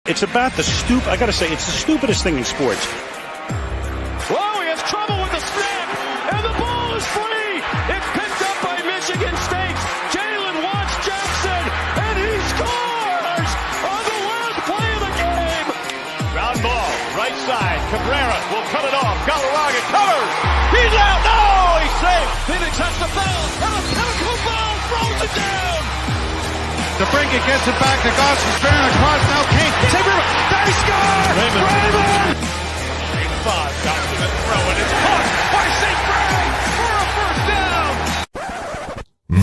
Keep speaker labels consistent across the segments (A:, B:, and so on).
A: It's about I gotta say, it's the stupidest thing in sports.
B: Whoa, he has trouble with the snap, and the ball is free. It's picked up by Michigan State. Jalen Watts Jackson, and he scores on the last play of the game.
C: Ground ball, right side. Cabrera will cut it off. Galarraga covers. He's out. No, he's safe.
B: Phoenix has the foul, and a pinnacle ball throws it down.
D: DeBrincat gets it back to Goss. Sparing across now. Kane.
B: They score! Raymond!
C: 8-5. Got to the throw, and it's caught by St. Brown for a first down.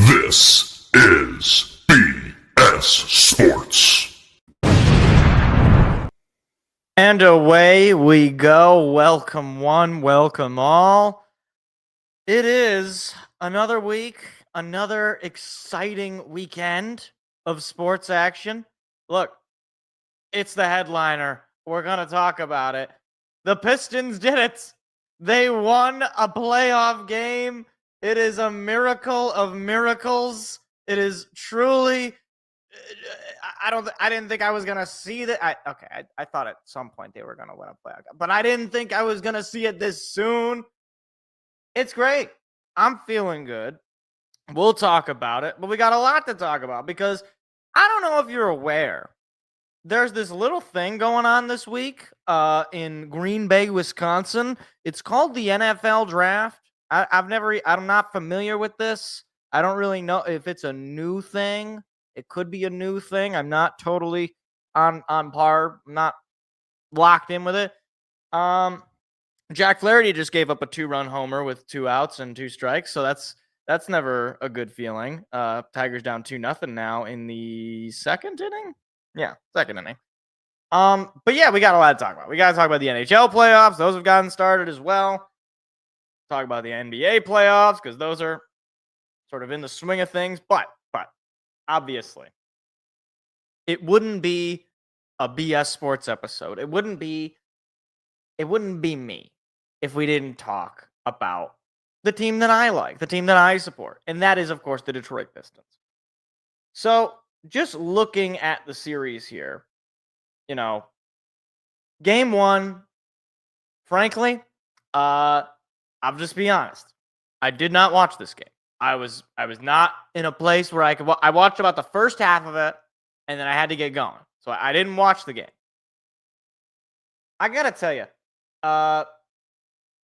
E: This is BS Sports.
F: And away we go. Welcome one, welcome all. It is another week, another exciting weekend of sports action. Look, it's the headliner. We're going to talk about it. The Pistons did it. They won a playoff game. It is a miracle of miracles. It is truly, I didn't think I was going to see that. I thought at some point they were going to win a playoff game, but I didn't think I was going to see it this soon. It's great. I'm feeling good. We'll talk about it, but we got a lot to talk about because I don't know if you're aware. There's this little thing going on this week in Green Bay, Wisconsin. It's called the NFL Draft. I'm not familiar with this. I don't really know if it's a new thing. It could be a new thing. I'm not totally on par. I'm not locked in with it. Jack Flaherty just gave up a 2-run homer with 2 outs and 2 strikes, so that's never a good feeling. Tigers down 2-0 now in the second inning. Yeah, second inning. But yeah, we got a lot to talk about. We got to talk about the NHL playoffs. Those have gotten started as well. Talk about the NBA playoffs because those are sort of in the swing of things. But obviously, it wouldn't be a BS Sports episode. It wouldn't be me if we didn't talk about the team that I like, the team that I support, and that is, of course, the Detroit Pistons. So, just looking at the series here, game one, frankly, I'll just be honest. I did not watch this game. I was not in a place where I could. I watched about the first half of it, and then I had to get going. So I didn't watch the game. I gotta tell you,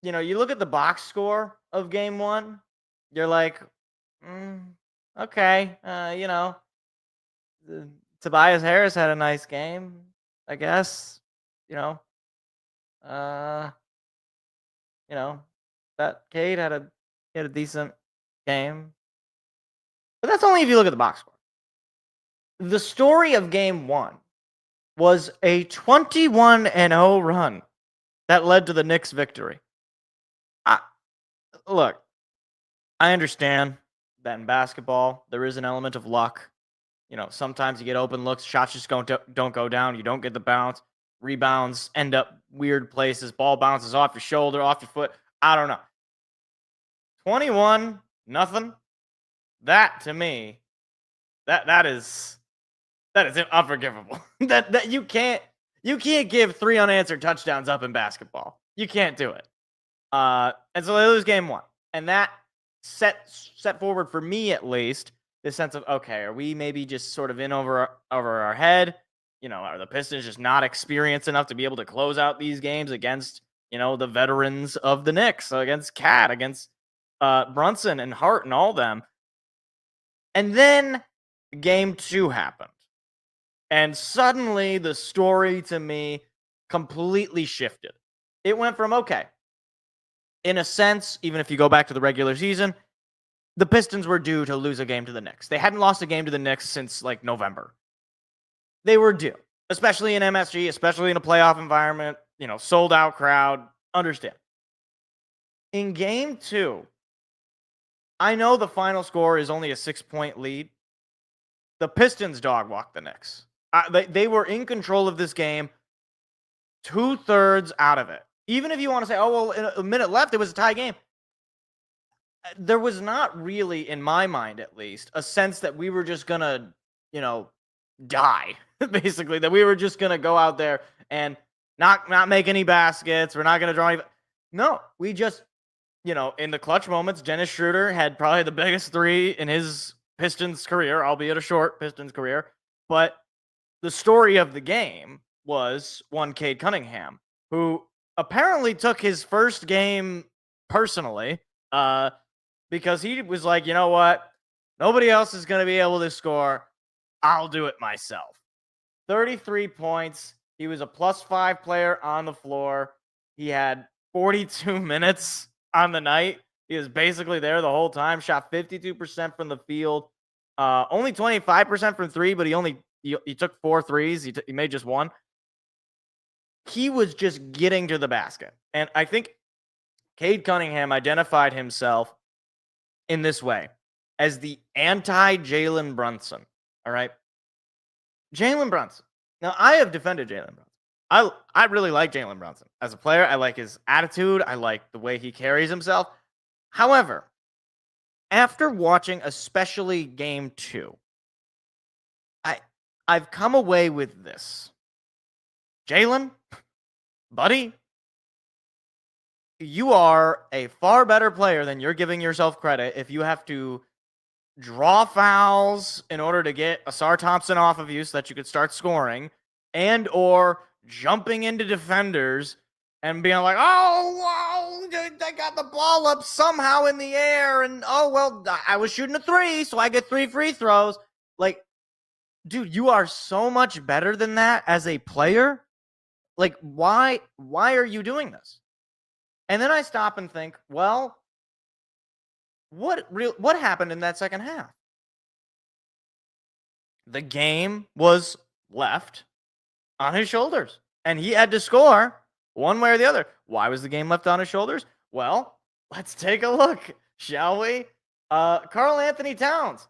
F: you look at the box score of game one, you're like, okay, Tobias Harris had a nice game, I guess. That Cade had a decent game. But that's only if you look at the box score. The story of game one was a 21-0 run that led to the Knicks' victory. Look, I understand that in basketball, there is an element of luck. Sometimes you get open looks, shots just don't go down, you don't get the bounce, rebounds end up weird places, ball bounces off your shoulder, off your foot. I don't know. 21-0. That to me, that is unforgivable. that you can't give 3 unanswered touchdowns up in basketball. You can't do it. And so they lose game one, and that set forward for me at least this sense of, okay, are we maybe just sort of in over our head? Are the Pistons just not experienced enough to be able to close out these games against the veterans of the Knicks, against Cat, against Brunson and Hart and all them? And then game two happened. And suddenly the story to me completely shifted. It went from, okay, in a sense, even if you go back to the regular season, the Pistons were due to lose a game to the Knicks. They hadn't lost a game to the Knicks since like November. They were due, especially in MSG, especially in a playoff environment, sold out crowd. Understand. In game two, I know the final score is only a 6-point lead. The Pistons dog walked the Knicks. They were in control of this game 2/3 out of it. Even if you want to say, oh, well, in a minute left, it was a tie game. There was not really, in my mind at least, a sense that we were just going to, die, basically. That we were just going to go out there and not make any baskets. We're not going to draw any. No, we just, in the clutch moments, Dennis Schroeder had probably the biggest three in his Pistons career, albeit a short Pistons career. But the story of the game was one Cade Cunningham, who apparently took his first game personally, because he was like, you know what? Nobody else is going to be able to score. I'll do it myself. 33 points. He was a +5 player on the floor. He had 42 minutes on the night. He was basically there the whole time. Shot 52% from the field. Only 25% from three, but he took 4 threes. He made just one. He was just getting to the basket. And I think Cade Cunningham identified himself in this way as the anti-Jalen Brunson. All right? Jalen Brunson. Now, I have defended Jalen Brunson. I really like Jalen Brunson. As a player, I like his attitude. I like the way he carries himself. However, after watching especially game two, I've come away with this. Jalen, buddy, you are a far better player than you're giving yourself credit if you have to draw fouls in order to get Asar Thompson off of you so that you could start scoring, and or jumping into defenders and being like, oh, they got the ball up somehow in the air, and oh, well, I was shooting a 3, so I get 3 free throws. Like, dude, you are so much better than that as a player. Like, why are you doing this? And then I stop and think, well, what happened in that second half? The game was left on his shoulders, and he had to score one way or the other. Why was the game left on his shoulders? Well, let's take a look, shall we? Karl Anthony Towns,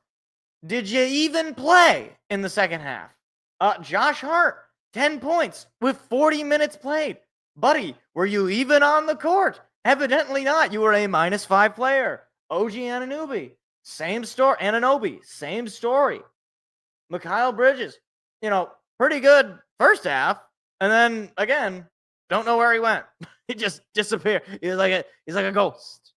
F: did you even play in the second half? Josh Hart, 10 points with 40 minutes played. Buddy, were you even on the court? Evidently not. You were a -5 player. OG Anunoby, same story. Anunoby, same story. Mikal Bridges, pretty good first half. And then, again, don't know where he went. He just disappeared. He's like a ghost.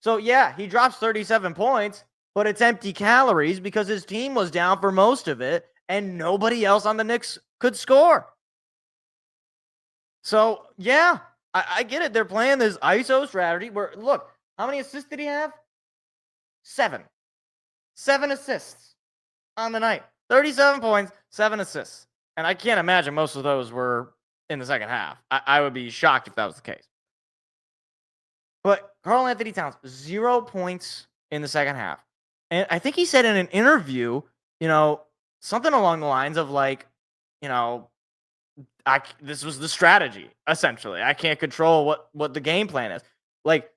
F: So, yeah, he drops 37 points, but it's empty calories because his team was down for most of it, and nobody else on the Knicks could score. So, yeah, I get it. They're playing this ISO strategy where, look, how many assists did he have? 7. 7 assists on the night. 37 points, 7 assists. And I can't imagine most of those were in the second half. I would be shocked if that was the case. But Karl-Anthony Towns, 0 points in the second half. And I think he said in an interview, something along the lines of this was the strategy, essentially. I can't control what the game plan is. Like,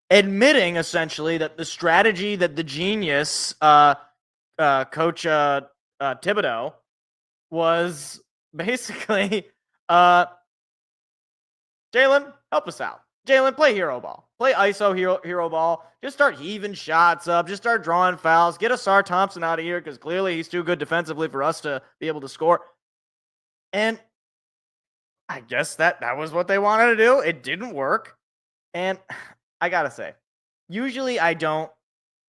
F: admitting, essentially, that the strategy that the genius Coach Thibodeau was basically, Jalen, help us out. Jalen, play hero ball. Play ISO hero ball. Just start heaving shots up. Just start drawing fouls. Get Asar Thompson out of here because clearly he's too good defensively for us to be able to score. And I guess that was what they wanted to do. It didn't work. And I got to say, usually I don't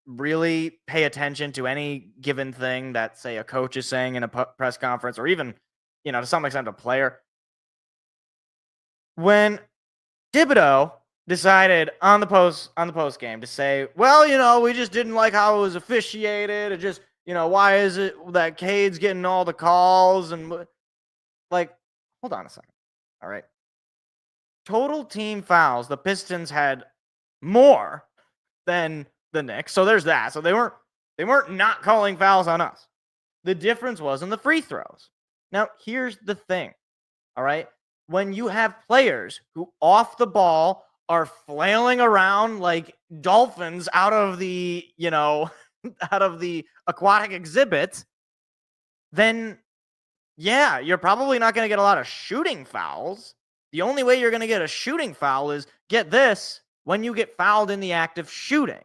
F: really pay attention to any given thing that, say, a coach is saying in a press conference or even, to some extent, a player. When Thibodeau decided on the post game to say, well, we just didn't like how it was officiated. It just, why is it that Cade's getting all the calls? And hold on a second. All right. Total team fouls. The Pistons had more than the Knicks. So there's that. So they weren't not calling fouls on us. The difference was in the free throws. Now, here's the thing. All right. When you have players who off the ball are flailing around like dolphins out of the, out of the aquatic exhibit, then yeah, you're probably not going to get a lot of shooting fouls. The only way you're going to get a shooting foul is, get this, when you get fouled in the act of shooting.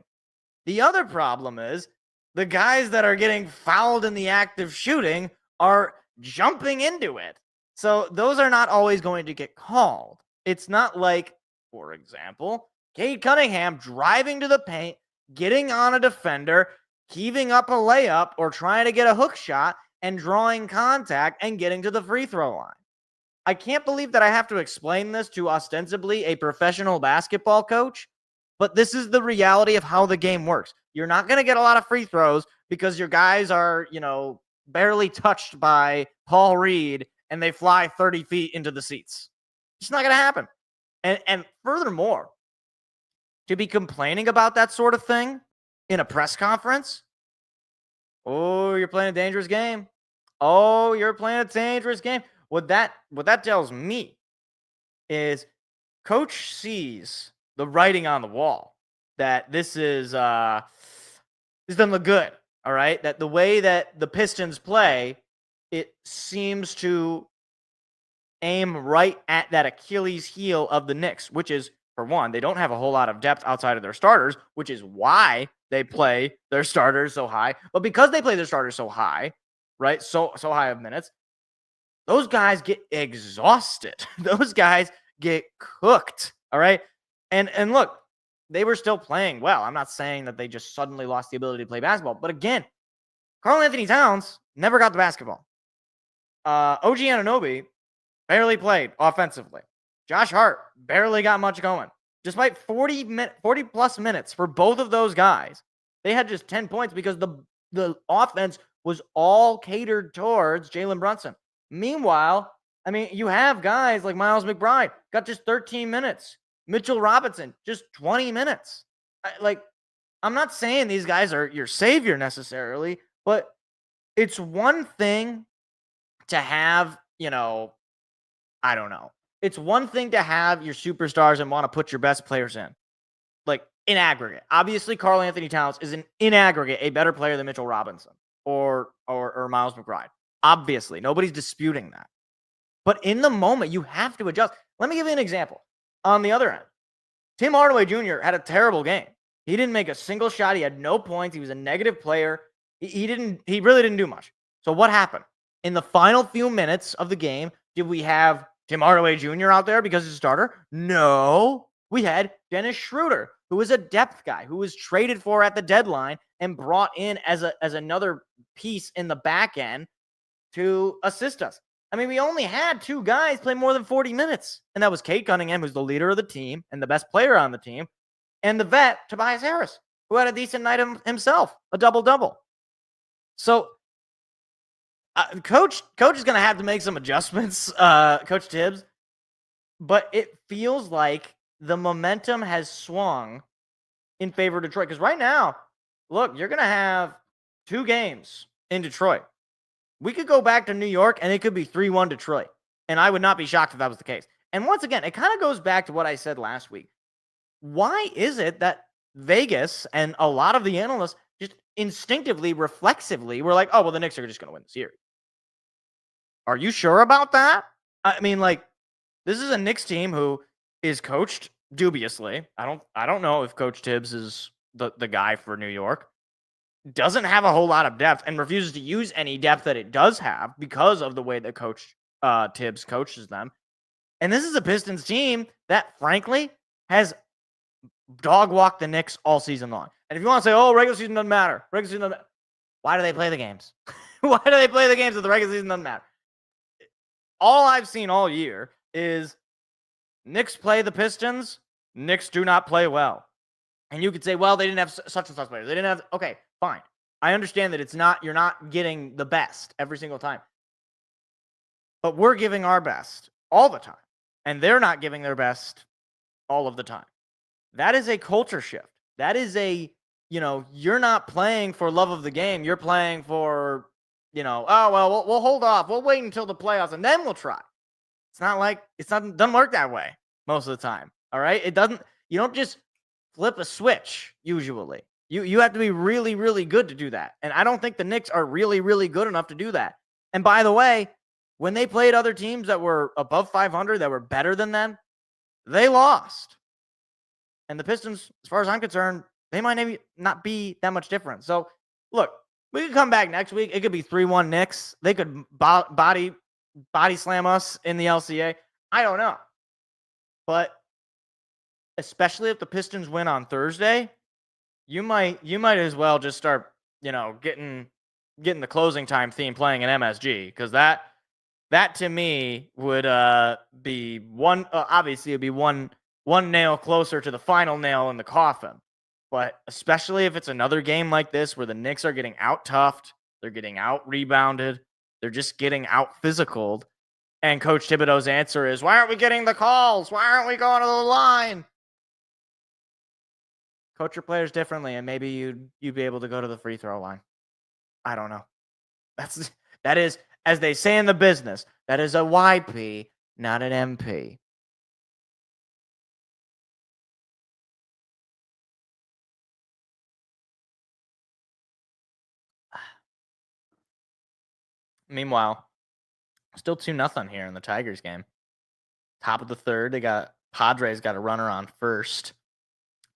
F: The other problem is the guys that are getting fouled in the act of shooting are jumping into it. So those are not always going to get called. It's not like, for example, Cade Cunningham driving to the paint, getting on a defender, heaving up a layup, or trying to get a hook shot and drawing contact and getting to the free throw line. I can't believe that I have to explain this to ostensibly a professional basketball coach, but this is the reality of how the game works. You're not going to get a lot of free throws because your guys are, barely touched by Paul Reed and they fly 30 feet into the seats. It's not going to happen. And furthermore, to be complaining about that sort of thing in a press conference, oh, you're playing a dangerous game. Oh, you're playing a dangerous game. What that tells me is coach sees the writing on the wall that this doesn't look good. All right. That the way that the Pistons play, it seems to aim right at that Achilles heel of the Knicks, which is, for one, they don't have a whole lot of depth outside of their starters, which is why they play their starters so high. But because they play their starters so high, right, so high of minutes, those guys get exhausted. Those guys get cooked, all right? And look, they were still playing well. I'm not saying that they just suddenly lost the ability to play basketball. But again, Karl-Anthony Towns never got the basketball. OG Anunoby barely played offensively. Josh Hart barely got much going. Despite 40-plus minutes for both of those guys, they had just 10 points because the offense was all catered towards Jalen Brunson. Meanwhile, you have guys like Miles McBride, got just 13 minutes. Mitchell Robinson, just 20 minutes. I'm not saying these guys are your savior necessarily, but it's one thing to have, I don't know. It's one thing to have your superstars and want to put your best players in, in aggregate. Obviously, Karl-Anthony Towns is in aggregate a better player than Mitchell Robinson or Miles McBride. Obviously, nobody's disputing that. But in the moment, you have to adjust. Let me give you an example. On the other end, Tim Hardaway Jr. had a terrible game. He didn't make a single shot. He had no points. He was a negative player. He really didn't do much. So what happened? In the final few minutes of the game, did we have Tim Hardaway Jr. out there because he's a starter? No. We had Dennis Schroeder, who was a depth guy, who was traded for at the deadline and brought in as another piece in the back end to assist us. I mean, we only had 2 guys play more than 40 minutes, and that was Cade Cunningham, who's the leader of the team and the best player on the team, and the vet, Tobias Harris, who had a decent night himself, a double-double. So, Coach is going to have to make some adjustments, Coach Tibbs, but it feels like the momentum has swung in favor of Detroit. Because right now, look, you're going to have 2 games in Detroit. We could go back to New York, and it could be 3-1 Detroit. And I would not be shocked if that was the case. And once again, it kind of goes back to what I said last week. Why is it that Vegas and a lot of the analysts just instinctively, reflexively were like, oh, well, the Knicks are just going to win the series? Are you sure about that? I mean, like, this is a Knicks team who is coached dubiously. I don't know if Coach Tibbs is the guy for New York. Doesn't have a whole lot of depth and refuses to use any depth that it does have because of the way that Coach Tibbs coaches them. And this is a Pistons team that, frankly, has dog-walked the Knicks all season long. And if you want to say, oh, regular season doesn't matter. Regular season doesn't matter. Why do they play the games? Why do they play the games if the regular season doesn't matter? All I've seen all year is Knicks play the Pistons. Knicks do not play well. And you could say, well, they didn't have such and such players. They didn't have, okay, fine. I understand that you're not getting the best every single time. But we're giving our best all the time. And they're not giving their best all of the time. That is a culture shift. That is you're not playing for love of the game. You're playing for, oh, well, we'll hold off. We'll wait until the playoffs and then we'll try. Doesn't work that way most of the time. All right. You don't just flip a switch usually. You have to be really, really good to do that. And I don't think the Knicks are really, really good enough to do that. And by the way, when they played other teams that were above 500, that were better than them, they lost. And the Pistons, as far as I'm concerned, they might maybe not be that much different. So, look, we could come back next week. It could be 3-1 Knicks. They could body slam us in the LCA. I don't know. But especially if the Pistons win on Thursday, you might as well just start, getting the closing time theme playing in MSG, because that to me would be one. Obviously, it'd be one nail closer to the final nail in the coffin. But especially if it's another game like this where the Knicks are getting out-toughed, they're getting out-rebounded, they're just getting out-physicaled, and Coach Thibodeau's answer is, why aren't we getting the calls? Why aren't we going to the line? Coach your players differently, and maybe you'd be able to go to the free throw line. I don't know. That is, as they say in the business, that is a YP, not an MP. Meanwhile, still 2-0 here in the Tigers game. Top of the third, Padres got a runner on first.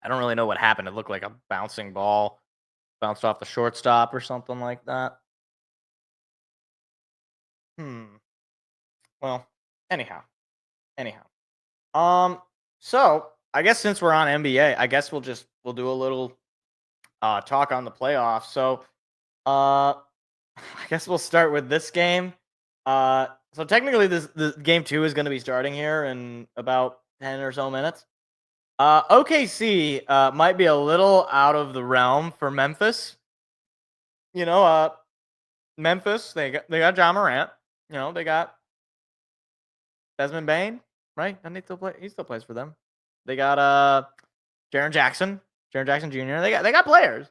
F: I don't really know what happened. It looked like a bouncing ball bounced off the shortstop or something like that. Well, anyhow. So I guess since we're on NBA, I guess we'll do a little talk on the playoffs. So I guess we'll start with this game. So technically this game 2 is going to be starting here in about 10 or so minutes. OKC might be a little out of the realm for Memphis. Memphis, they got John Morant. They got Desmond Bane, right? Doesn't he still play? He still plays for them. They got Jaren Jackson Jr. They got players.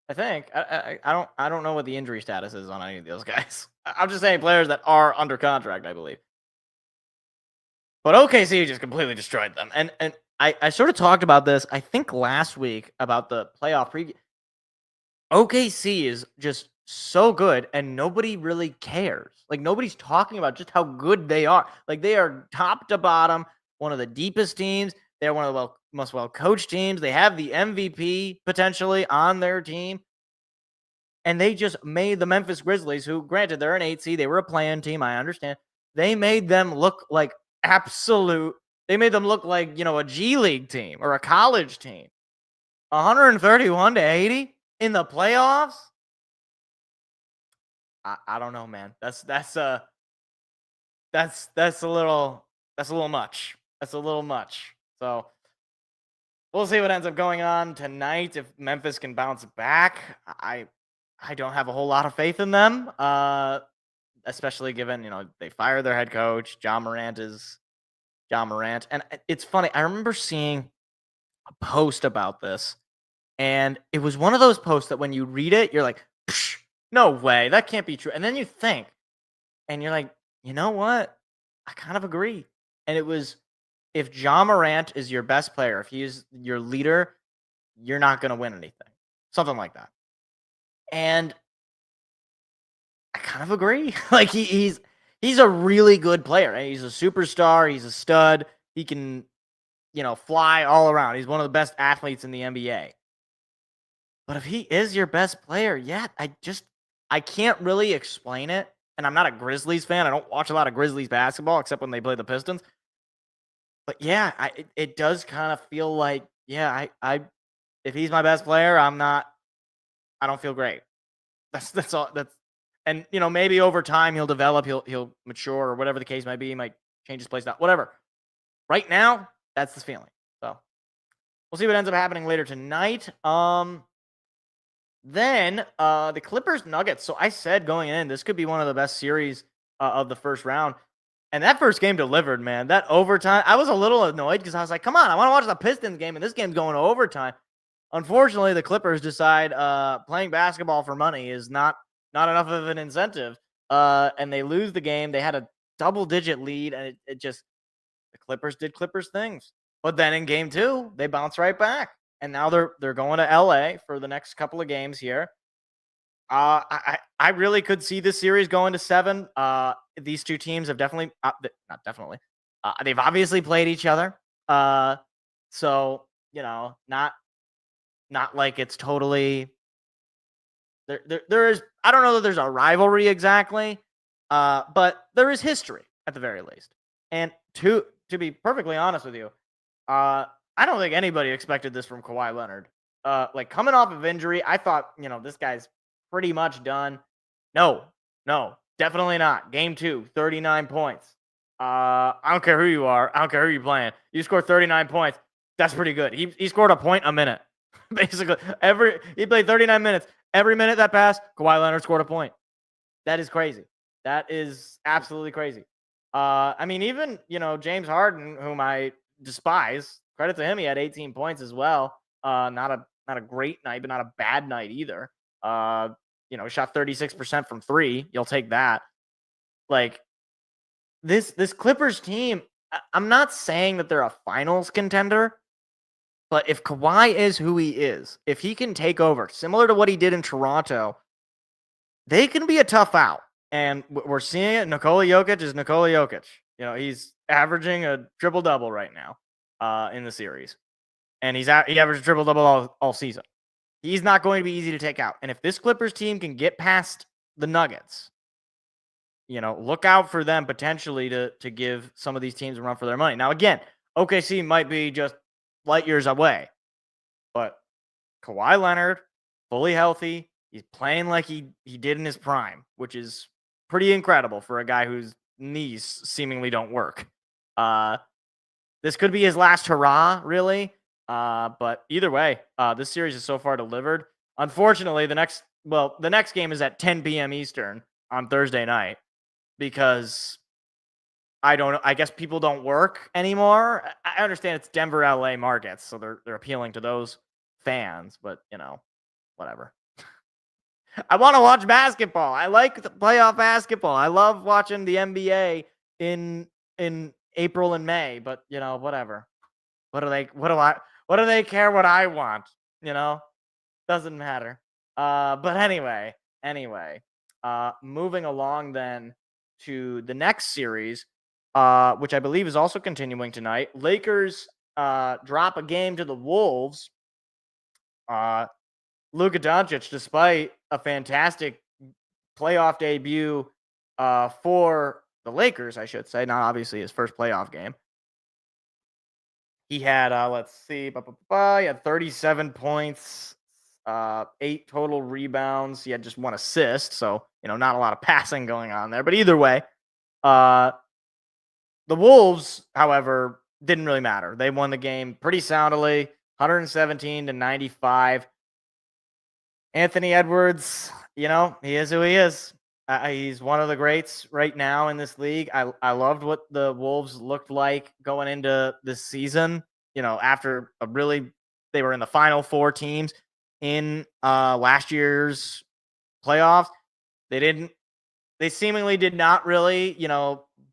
F: I think. I don't know what the injury status is on any of those guys. I'm just saying players that are under contract, I believe. But OKC just completely destroyed them. And I sort of talked about this, I think last week, about the playoff preview. OKC is just so good, and nobody really cares. Like, nobody's talking about just how good they are. Like, they are top to bottom, one of the deepest teams. They're one of the most well-coached teams. They have the MVP potentially on their team. And they just made the Memphis Grizzlies, who, granted, they're an 8 seed. They were a play-in team. I understand. They made them look like they made them look like, a G League team or a college team. 131-80 in the playoffs? I don't know, man. That's a little much. That's a little much. So we'll see what ends up going on tonight. If Memphis can bounce back, I don't have a whole lot of faith in them. Especially given, they fired their head coach. John Morant. And it's funny. I remember seeing a post about this, and it was one of those posts that when you read it, you're like, no way, that can't be true. And then you think, and you're like, you know what? I kind of agree. And it was, if John Morant is your best player, if he's your leader, you're not going to win anything. Something like that. And I kind of agree. Like, he's a really good player. Right? He's a superstar. He's a stud. He can, fly all around. He's one of the best athletes in the NBA. But if he is your best player, I can't really explain it. And I'm not a Grizzlies fan. I don't watch a lot of Grizzlies basketball except when they play the Pistons. But yeah, it does kind of feel like, if he's my best player, I don't feel great. That's all. And maybe over time he'll develop, he'll mature, or whatever the case might be. He might change his play style, whatever. Right now, that's the feeling. So we'll see what ends up happening later tonight. Then the Clippers Nuggets. So I said going in, this could be one of the best series of the first round. And that first game delivered, man. That overtime, I was a little annoyed because I was like, come on, I want to watch the Pistons game, and this game's going to overtime. Unfortunately, the Clippers decide playing basketball for money is not enough of an incentive, and they lose the game. They had a double-digit lead, and it just, the Clippers did Clippers things. But then in game 2, they bounce right back. And now they're going to LA for the next couple of games here. I really could see this series going to 7. These two teams have definitely not definitely. They've obviously played each other. So not like it's totally there is. I don't know that there's a rivalry exactly, but there is history at the very least. And to be perfectly honest with you, I don't think anybody expected this from Kawhi Leonard. Like, coming off of injury, I thought, this guy's pretty much done. No, definitely not. Game 2, 39 points. I don't care who you are. I don't care who you're playing. You score 39 points. That's pretty good. He scored a point a minute. Basically, he played 39 minutes. Every minute that passed, Kawhi Leonard scored a point. That is crazy. That is absolutely crazy. I mean, even, James Harden, whom I despise, credit to him, he had 18 points as well. Not a great night, but not a bad night either. Shot 36% from 3. You'll take that. Like, this Clippers team, I'm not saying that they're a finals contender, but if Kawhi is who he is, if he can take over, similar to what he did in Toronto, they can be a tough out. And we're seeing it. Nikola Jokic is Nikola Jokic. He's averaging a triple-double right now in the series. And he averaged a triple-double all season. He's not going to be easy to take out. And if this Clippers team can get past the Nuggets, look out for them potentially to give some of these teams a run for their money. Now, again, OKC might be just light years away. But Kawhi Leonard, fully healthy, he's playing like he did in his prime, which is pretty incredible for a guy whose knees seemingly don't work. This could be his last hurrah, really. But either way, this series is so far delivered. Unfortunately, the next game is at 10 p.m. Eastern on Thursday night because I guess people don't work anymore. I understand it's Denver, LA markets, so they're appealing to those fans, but whatever. I want to watch basketball. I like the playoff basketball. I love watching the NBA in April and May, but whatever. What do they care what I want? Doesn't matter. But anyway, Anyway, moving along then to the next series, which I believe is also continuing tonight. Lakers drop a game to the Wolves. Luka Doncic, despite a fantastic playoff debut for the Lakers, I should say, not obviously his first playoff game. He had, let's see, he had 37 points, 8 total rebounds. He had just 1 assist, so not a lot of passing going on there. But either way, the Wolves, however, didn't really matter. They won the game pretty soundly, 117-95. Anthony Edwards, he is who he is. He's one of the greats right now in this league. I loved what the Wolves looked like going into this season. After they were in the final 4 teams in last year's playoffs. They seemingly did not really,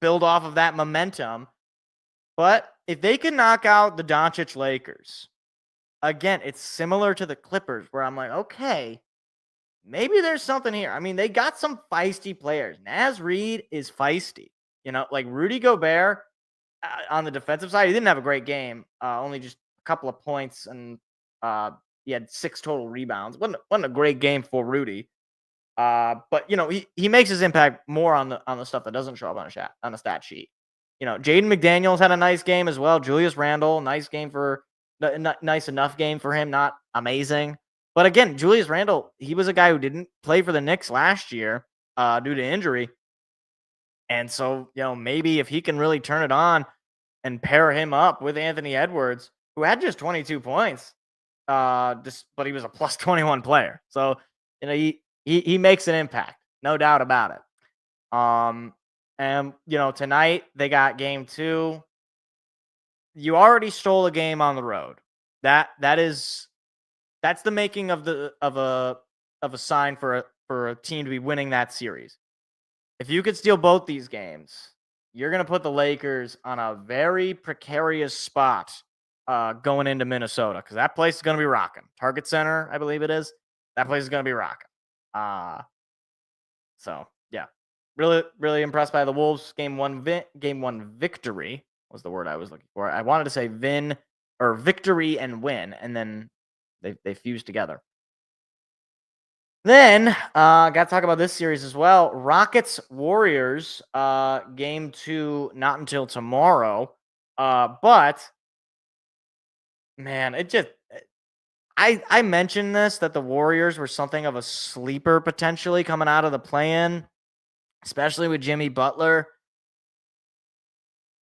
F: build off of that momentum. But if they can knock out the Doncic Lakers, again, it's similar to the Clippers where I'm like, okay, maybe there's something here. I mean, they got some feisty players. Naz Reid is feisty. Like Rudy Gobert on the defensive side, he didn't have a great game. Only just a couple of points, and he had 6 total rebounds. Wasn't a great game for Rudy. But he makes his impact more on the stuff that doesn't show up on a stat sheet. Jaden McDaniels had a nice game as well. Julius Randle, nice enough game for him, not amazing. But again, Julius Randle, he was a guy who didn't play for the Knicks last year due to injury. And so, maybe if he can really turn it on and pair him up with Anthony Edwards, who had just 22 points, but he was a plus 21 player. So, he makes an impact, no doubt about it. And tonight they got game 2. You already stole a game on the road. That's the making of a sign for a team to be winning that series. If you could steal both these games, you're going to put the Lakers on a very precarious spot going into Minnesota, because that place is going to be rocking. Target Center, I believe it is. That place is going to be rocking. So yeah, really, really impressed by the Wolves. Game one victory was the word I was looking for. I wanted to say victory and win, and then they fused together. Then got to talk about this series as well. Rockets Warriors game 2 not until tomorrow. But man, I mentioned this, that the Warriors were something of a sleeper potentially coming out of the play-in, especially with Jimmy Butler.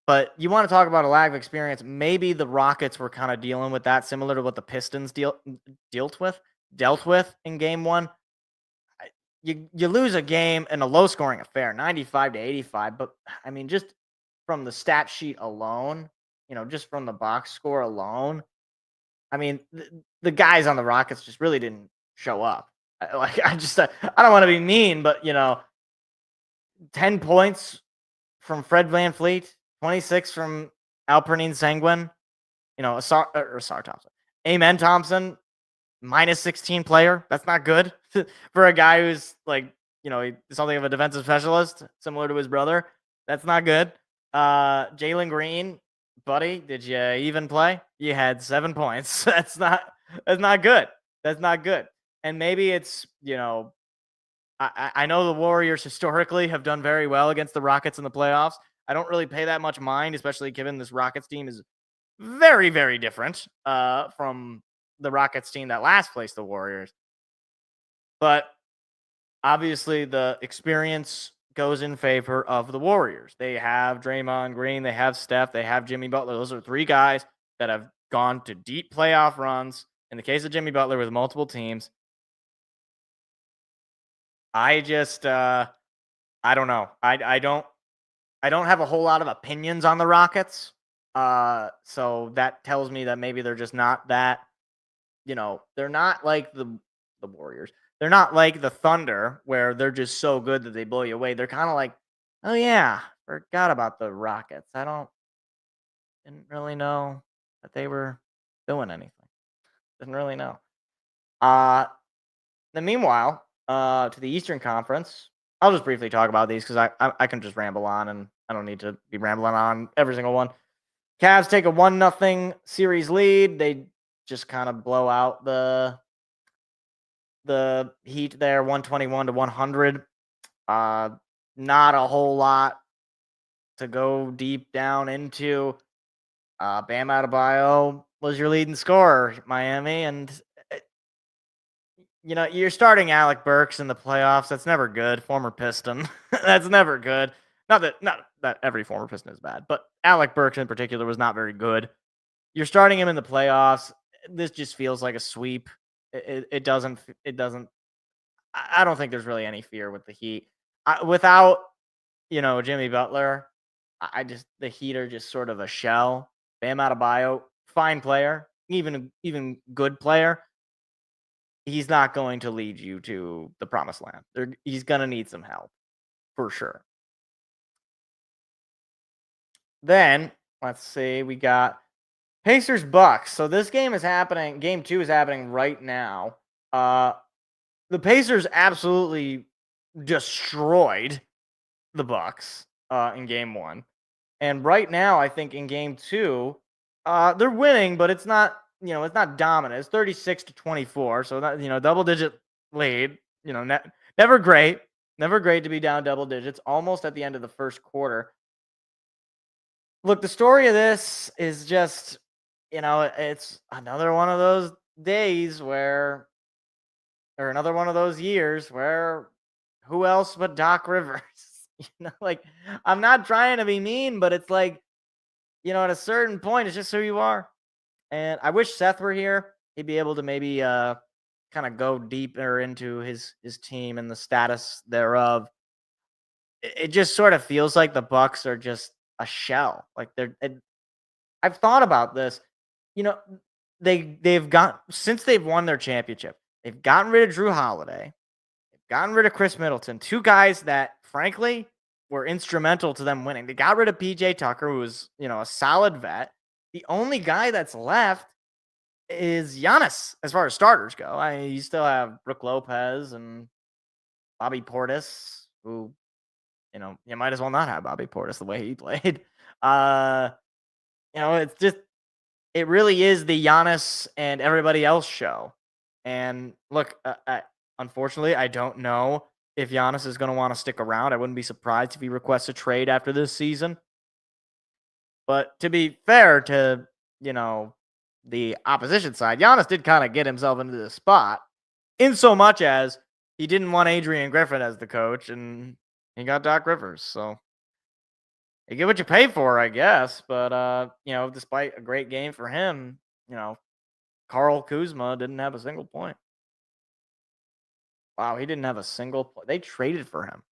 F: But you want to talk about a lack of experience. Maybe the Rockets were kind of dealing with that, similar to what the Pistons dealt with in game 1. You lose a game in a low-scoring affair, 95-85. But I mean, just from the stat sheet alone, just from the box score alone, I mean, the guys on the Rockets just really didn't show up. I don't want to be mean, but 10 points from Fred VanVleet, 26 from Alpernine Sengun, Asar Thompson, Amen Thompson, minus 16 player. That's not good for a guy who's like, he's something of a defensive specialist, similar to his brother. That's not good. Jalen Green, buddy, did you even play? You had 7 points. That's not good. That's not good. And maybe it's, I know the Warriors historically have done very well against the Rockets in the playoffs. I don't really pay that much mind, especially given this Rockets team is very, very different from the Rockets team that last placed the Warriors. But obviously the experience goes in favor of the Warriors. They have Draymond Green, they have Steph, they have Jimmy Butler. Those are 3 guys that have gone to deep playoff runs. In the case of Jimmy Butler, with multiple teams. I don't know. I don't have a whole lot of opinions on the Rockets. So that tells me that maybe they're just not that, they're not like the Warriors. They're not like the Thunder, where they're just so good that they blow you away. They're kind of like, oh yeah, forgot about the Rockets. Didn't really know that they were doing anything. Didn't really know. Then meanwhile, to the Eastern Conference. I'll just briefly talk about these because I can just ramble on, and I don't need to be rambling on every single one. Cavs take a 1-0 series lead. They just kind of blow out the Heat there, 121-100. Not a whole lot to go deep down into. Bam Adebayo was your leading scorer, Miami, and you're starting Alec Burks in the playoffs. That's never good. Former Piston. That's never good. Not that every former Piston is bad, but Alec Burks in particular was not very good. You're starting him in the playoffs. This just feels like a sweep. It doesn't. I don't think there's really any fear with the Heat. Without, Jimmy Butler, the Heat are just sort of a shell. Bam Adebayo, fine player, even good player. He's not going to lead you to the promised land. He's going to need some help, for sure. Then, let's see, we got Pacers Bucks. So this game is happening. Game 2 is happening right now. The Pacers absolutely destroyed the Bucks in game 1. And right now, I think in game 2, they're winning, but it's not, it's not dominant. It's 36-24. So that, double-digit lead, never great. Never great to be down double digits, almost at the end of the first quarter. Look, the story of this is just, it's another one of those days or another one of those years where who else but Doc Rivers? I'm not trying to be mean, but it's like, at a certain point, it's just who you are. And I wish Seth were here. He'd be able to maybe kind of go deeper into his team and the status thereof. It just sort of feels like the Bucks are just a shell. I've thought about this. They've got, since they've won their championship, they've gotten rid of Drew Holiday. They've gotten rid of Chris Middleton. 2 guys that, frankly, were instrumental to them winning. They got rid of PJ Tucker, who was, a solid vet. The only guy that's left is Giannis, as far as starters go. You still have Brook Lopez and Bobby Portis, who, you might as well not have Bobby Portis the way he played. It's just, it really is the Giannis and everybody else show. And look, unfortunately, I don't know if Giannis is going to want to stick around. I wouldn't be surprised if he requests a trade after this season. But to be fair to, the opposition side, Giannis did kind of get himself into this spot in so much as he didn't want Adrian Griffin as the coach and he got Doc Rivers. So you get what you pay for, I guess. But, despite a great game for him, Karl Kuzma didn't have a single point. Wow, he didn't have a single point. They traded for him.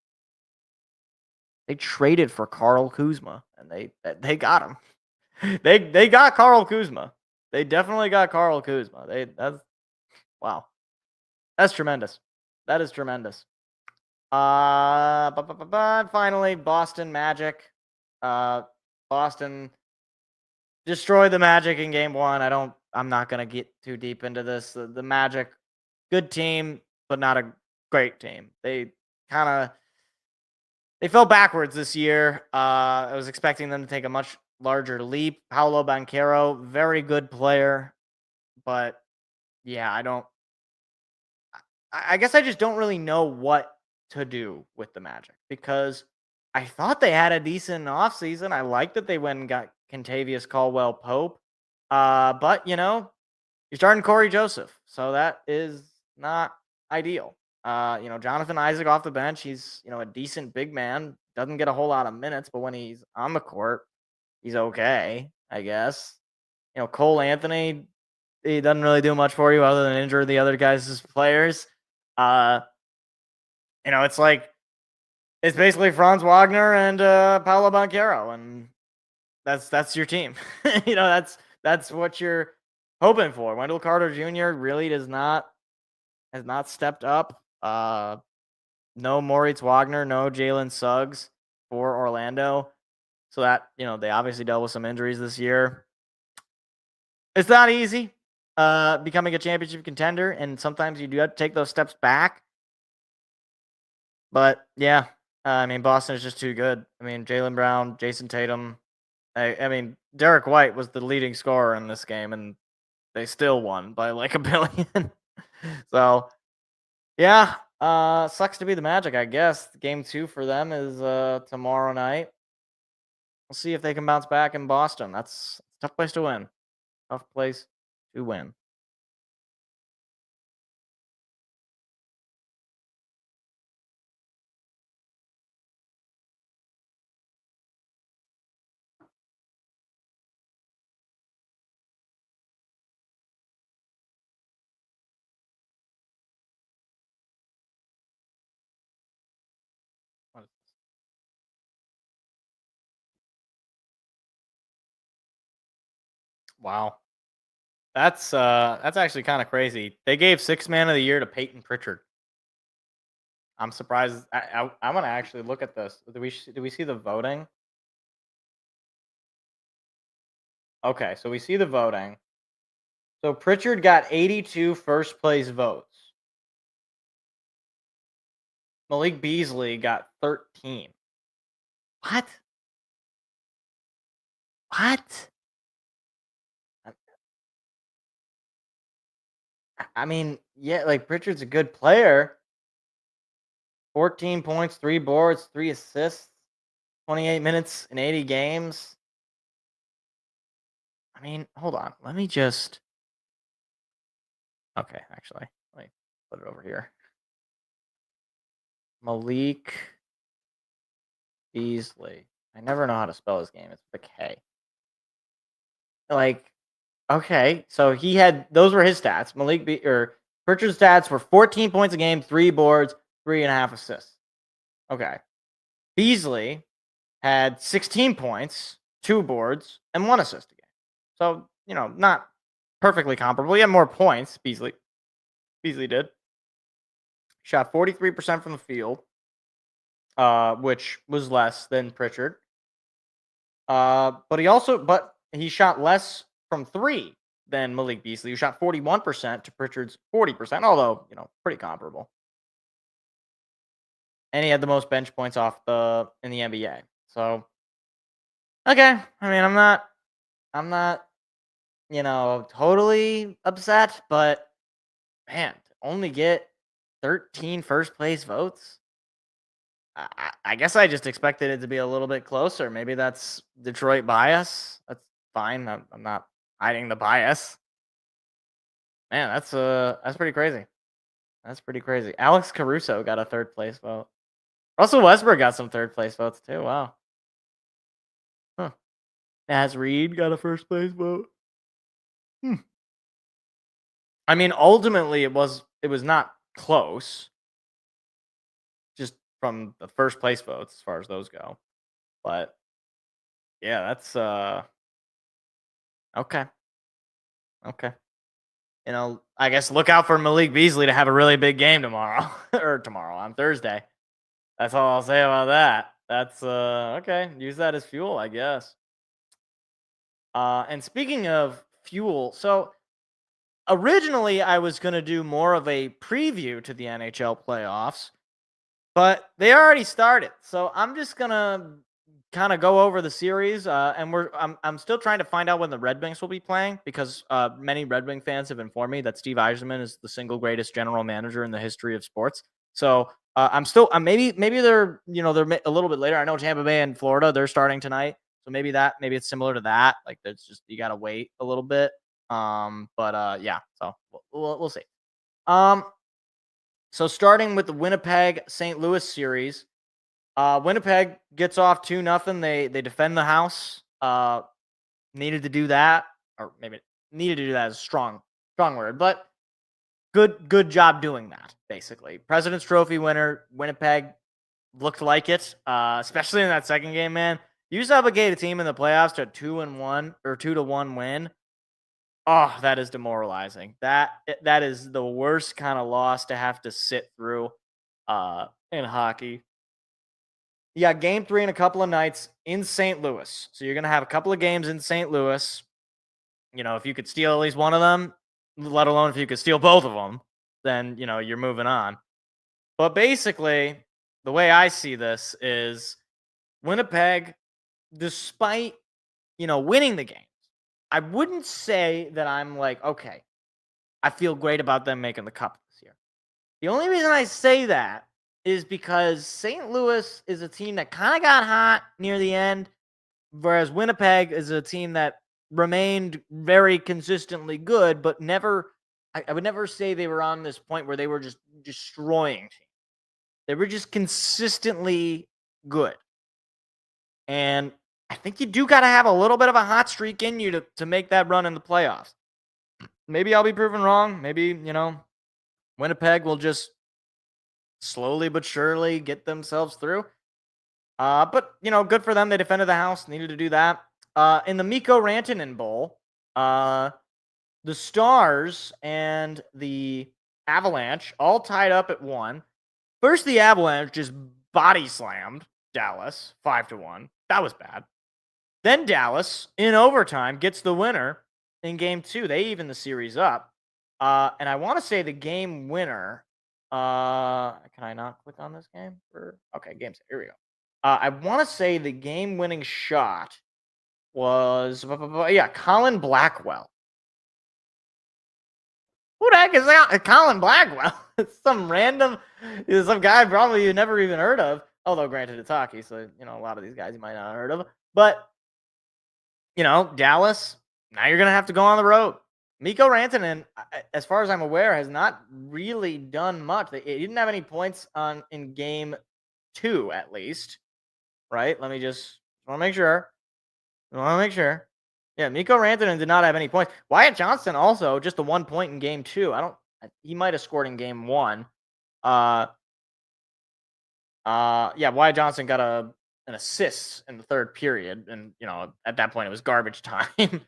F: They traded for Karl Kuzma, and they got him. They got Karl Kuzma. They definitely got Karl Kuzma. Wow. That's tremendous. That is tremendous. Finally, Boston Magic. Boston destroyed the Magic in game 1. I'm not gonna get too deep into this. The Magic, good team, but not a great team. They fell backwards this year. I was expecting them to take a much larger leap. Paolo Banchero, very good player, but yeah, I guess I just don't really know what to do with the Magic because I thought they had a decent offseason. I like that they went and got Kentavious Caldwell-Pope. But, you're starting Corey Joseph, so that is not ideal. Jonathan Isaac off the bench, he's, a decent big man. Doesn't get a whole lot of minutes, but when he's on the court, he's okay, I guess. Cole Anthony, he doesn't really do much for you other than injure the other guys' players. It's basically Franz Wagner and Paolo Banchero, and that's your team. That's what you're hoping for. Wendell Carter Jr. really has not stepped up. No Moritz Wagner, no Jalen Suggs for Orlando. So that, they obviously dealt with some injuries this year. It's not easy becoming a championship contender, and sometimes you do have to take those steps back. But yeah, I mean, Boston is just too good. I mean, Jaylen Brown, Jason Tatum. I mean, Derek White was the leading scorer in this game, and they still won by like a billion. So yeah, sucks to be the Magic, I guess. Game 2 for them is tomorrow night. We'll see if they can bounce back in Boston. That's a tough place to win. Tough place to win. What is this? Wow. That's actually kind of crazy. They gave Sixth Man of the Year to Peyton Pritchard. I'm surprised. I want to actually look at this. Do we see the voting? Okay, so we see the voting. So Pritchard got 82 first place votes. Malik Beasley got 13. What? What? I mean, yeah, like Pritchard's a good player. 14 points, 3 boards, 3 assists, 28 minutes in 80 games. I mean, hold on. Let me just. Okay, actually, let me put it over here. Malik Beasley. I never know how to spell his name. It's with a K. Like, okay, so he had those were his stats. Pritchard's stats were 14 points a game, 3 boards, 3.5 assists. Okay. Beasley had 16 points, 2 boards, and 1 assist a game. So, not perfectly comparable. He had more points, Beasley did. Shot 43% from the field, which was less than Pritchard. But he shot less from 3 than Malik Beasley, who shot 41% to Pritchard's 40%, although, pretty comparable. And he had the most bench points in the NBA. So, okay. I mean, I'm not, totally upset, but man, to only get 13 first place votes. I guess I just expected it to be a little bit closer. Maybe that's Detroit bias. That's fine. I'm not hiding the bias. Man, that's pretty crazy. That's pretty crazy. Alex Caruso got a 3rd place vote. Russell Westbrook got some 3rd place votes too. Wow. Huh. Naz Reid got a 1st place vote. I mean, ultimately, it was not close. Just from the 1st place votes, as far as those go. But yeah, that's okay. Okay. I guess look out for Malik Beasley to have a really big game tomorrow or on Thursday. That's all I'll say about that. That's okay. Use that as fuel, I guess. And speaking of fuel, so originally I was going to do more of a preview to the NHL playoffs, but they already started. So I'm just going to kind of go over the series, and I'm still trying to find out when the Red Wings will be playing, because many Red Wing fans have informed me that Steve Yzerman is the single greatest general manager in the history of sports. So maybe they're they're a little bit later. I know Tampa Bay and Florida, they're starting tonight, so maybe it's similar to that. Like, there's just, you gotta wait a little bit. Yeah. So we'll see. So starting with the Winnipeg St. Louis series. Winnipeg gets off 2-0. They defend the house. Needed to do that, or maybe needed to do that is a strong word, but good job doing that. Basically, President's Trophy winner Winnipeg looked like it, especially in that second game. Man, you used to have a team in the playoffs to a 2-1 or 2-1 win. Oh, that is demoralizing. That is the worst kind of loss to have to sit through in hockey. You got game 3 in a couple of nights in St. Louis. So you're going to have a couple of games in St. Louis. If you could steal at least one of them, let alone if you could steal both of them, then, you're moving on. But basically, the way I see this is Winnipeg, despite, winning the games, I wouldn't say that I'm like, okay, I feel great about them making the cup this year. The only reason I say that is because St. Louis is a team that kind of got hot near the end, whereas Winnipeg is a team that remained very consistently good, but never, I would never say they were on this point where they were just destroying teams. They were just consistently good. And I think you do got to have a little bit of a hot streak in you to make that run in the playoffs. Maybe I'll be proven wrong. Maybe, Winnipeg will just slowly but surely get themselves through. But, good for them. They defended the house, needed to do that. In the Mikko Rantanen Bowl, the Stars and the Avalanche all tied up at 1. First, the Avalanche just body slammed Dallas 5-1. That was bad. Then Dallas, in overtime, gets the winner in game 2. They even the series up. And I want to say the game winner. Can I not click on this game? Okay, game set. Here we go. I want to say the game-winning shot was Colin Blackwell. Who the heck is that? Colin Blackwell? Some guy probably you never even heard of. Although, granted, it's hockey, so, a lot of these guys you might not have heard of. But, Dallas, now you're going to have to go on the road. Mikko Rantanen, as far as I'm aware, has not really done much. He didn't have any points in game 2, at least. Right? Let me just want to make sure. Yeah, Mikko Rantanen did not have any points. Wyatt Johnston also just the 1 point in game 2. He might have scored in game 1. Wyatt Johnston got an assist in the third period, and at that point it was garbage time. Maybe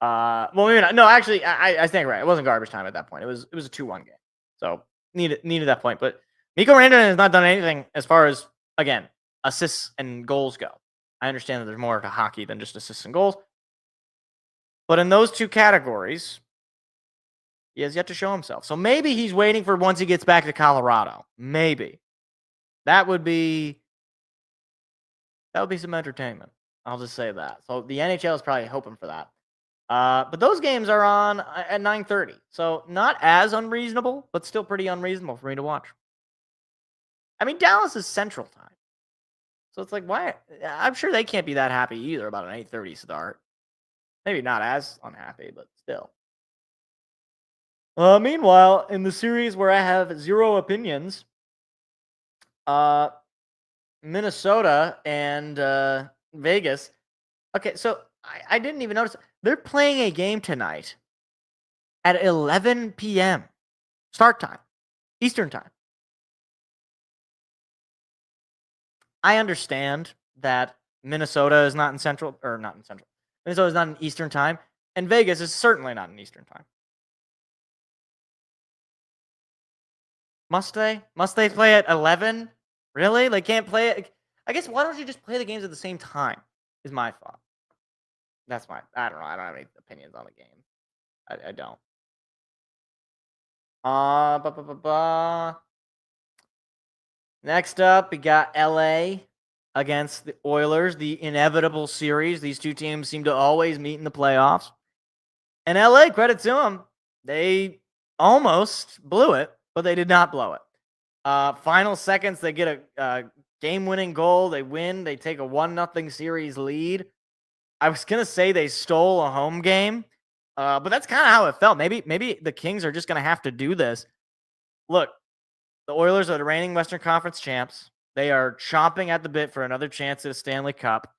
F: not. No, actually, I think right. It wasn't garbage time at that point. It was a 2-1 game. So needed that point. But Mikko Rantanen has not done anything as far as, again, assists and goals go. I understand that there's more to hockey than just assists and goals. But in those two categories, he has yet to show himself. So maybe he's waiting for once he gets back to Colorado. Maybe. That would be some entertainment. I'll just say that. So the NHL is probably hoping for that. But those games are on at 9:30. So not as unreasonable, but still pretty unreasonable for me to watch. I mean, Dallas is Central Time. So it's like, why? I'm sure they can't be that happy either about an 8:30 start. Maybe not as unhappy, but still. Meanwhile, in the series where I have zero opinions, Minnesota and Vegas. Okay, so I didn't even notice. They're playing a game tonight at 11 p.m. start time, Eastern time. I understand that Minnesota is not in Central. Minnesota is not in Eastern time, and Vegas is certainly not in Eastern time. Must they? Must they play at 11? Really? They can't play it? I guess why don't you just play the games at the same time, is my thought. I don't know. I don't have any opinions on the game. I don't. Next up, we got LA against the Oilers, the inevitable series. These two teams seem to always meet in the playoffs. And LA, credit to them, they almost blew it, but they did not blow it. Final seconds, they get a game-winning goal. They win. They take a 1-0 series lead. I was going to say they stole a home game, but that's kind of how it felt. Maybe the Kings are just going to have to do this. Look, the Oilers are the reigning Western Conference champs. They are chomping at the bit for another chance at a Stanley Cup.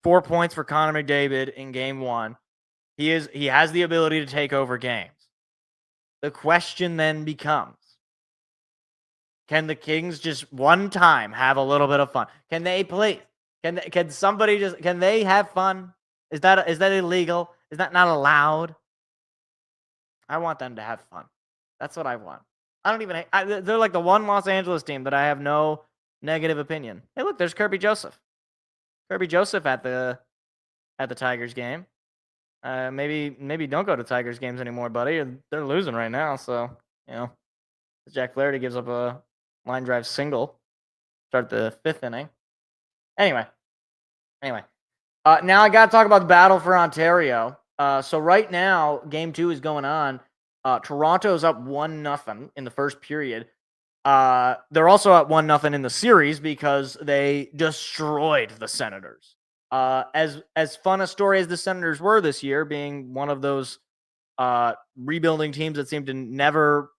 F: 4 points for Connor McDavid in game 1. He has the ability to take over games. The question then becomes, can the Kings just one time have a little bit of fun? Can they play? Can they have fun? Is that illegal? Is that not allowed? I want them to have fun. That's what I want. They're like the one Los Angeles team that I have no negative opinion. Hey, look, there's Kirby Joseph. Kirby Joseph at the Tigers game. Maybe don't go to Tigers games anymore, buddy. They're losing right now, so Jack Flaherty gives up a Line drive single. Start the 5th inning. Anyway. Now I got to talk about the battle for Ontario. So right now, game 2 is going on. Toronto's up 1-0 in the first period. They're also at 1-0 in the series because they destroyed the Senators. As fun a story as the Senators were this year, being one of those rebuilding teams that seemed to never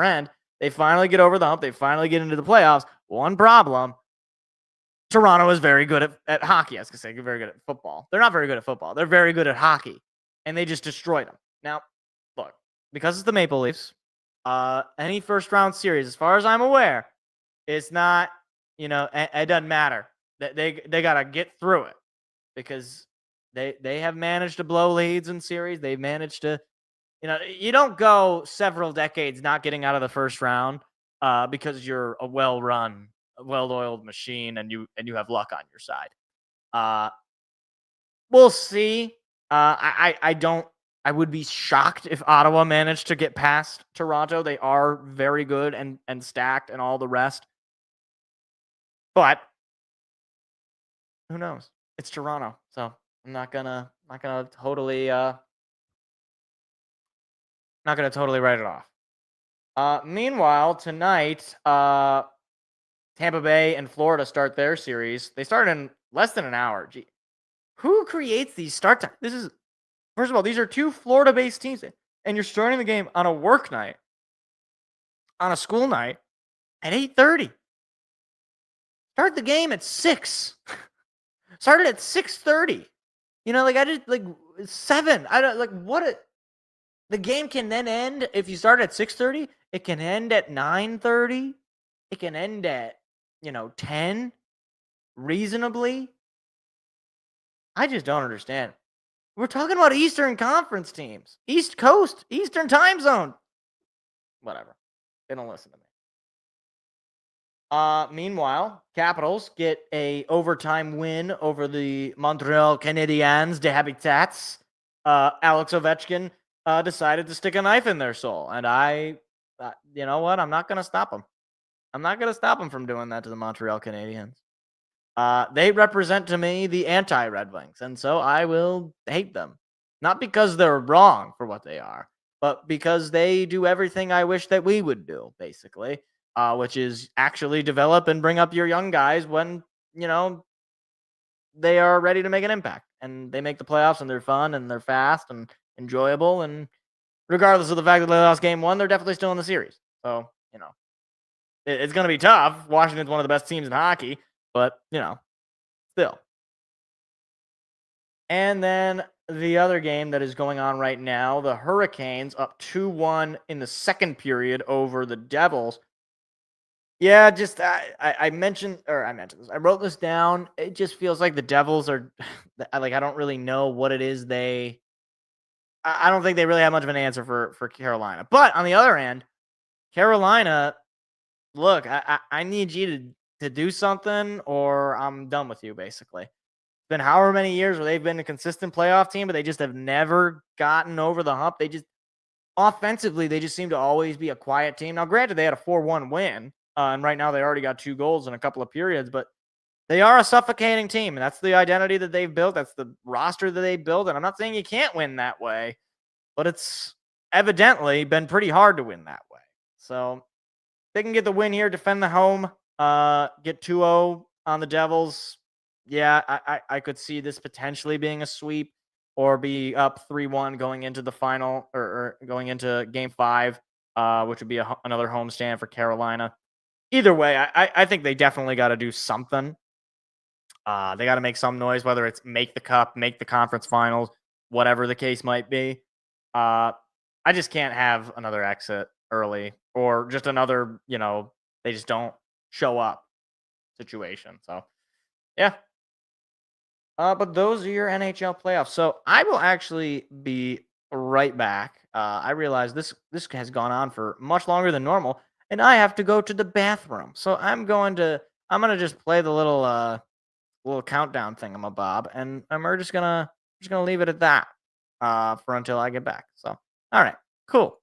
F: end. They finally get over the hump. They finally get into the playoffs. One problem: Toronto is very good at hockey. I was going to say very good at football. They're not very good at football. They're very good at hockey, and they just destroyed them. Now, look, because it's the Maple Leafs, any first round series, as far as I'm aware, it's not, it doesn't matter. They got to get through it because they have managed to blow leads in series. They've managed to, you don't go several decades not getting out of the first round because you're a well-run, well-oiled machine and you have luck on your side. We'll see. I would be shocked if Ottawa managed to get past Toronto. They are very good and stacked and all the rest. But who knows? It's Toronto, so I'm not gonna totally write it off. Meanwhile, tonight, Tampa Bay and Florida start their series. They start in less than an hour. Gee, who creates these start times? First of all, these are two Florida-based teams, and you're starting the game on a work night, on a school night, at 8:30. Start the game at 6. Started at 6:30. I did 7. I don't what. The game can then end if you start at 6:30. It can end at 9:30. It can end at 10 reasonably. I just don't understand. We're talking about Eastern Conference teams. East Coast, Eastern time zone. Whatever. They don't listen to me. Meanwhile, Capitals get a overtime win over the Montreal Canadiens de Habitats. Alex Ovechkin decided to stick a knife in their soul. And you know what? I'm not going to stop him. I'm not going to stop him from doing that to the Montreal Canadiens. They represent to me the anti-Red Wings, and so I will hate them. Not because they're wrong for what they are, but because they do everything I wish that we would do, basically, which is actually develop and bring up your young guys when, they are ready to make an impact. And they make the playoffs, and they're fun, and they're fast, and enjoyable, and regardless of the fact that they lost game 1, they're definitely still in the series. So, it's going to be tough. Washington's one of the best teams in hockey. But, still. And then the other game that is going on right now, the Hurricanes up 2-1 in the second period over the Devils. Yeah, just I mentioned this. I wrote this down. It just feels like the Devils are I don't really know what it is I don't think they really have much of an answer for Carolina. But on the other hand, Carolina, look, I need you to do something or I'm done with you, basically. It's been however many years where they've been a consistent playoff team, but they just have never gotten over the hump. Offensively, they just seem to always be a quiet team. Now, granted, they had a 4-1 win, and right now they already got 2 goals in a couple of periods, but they are a suffocating team, and that's the identity that they've built. That's the roster that they built, and I'm not saying you can't win that way, but it's evidently been pretty hard to win that way. So they can get the win here, defend the home, get 2-0 on the Devils. Yeah, I could see this potentially being a sweep or be up 3-1 going into the final or going into game 5, which would be another homestand for Carolina. Either way, I think they definitely got to do something. They got to make some noise, whether it's make the cup, make the conference finals, whatever the case might be. I just can't have another exit early or just another, they just don't show up situation. So, yeah. But those are your NHL playoffs. So I will actually be right back. I realize this has gone on for much longer than normal, and I have to go to the bathroom. So I'm gonna just play the little countdown thingamabob, and we're just gonna leave it at that for until I get back. So all right, cool.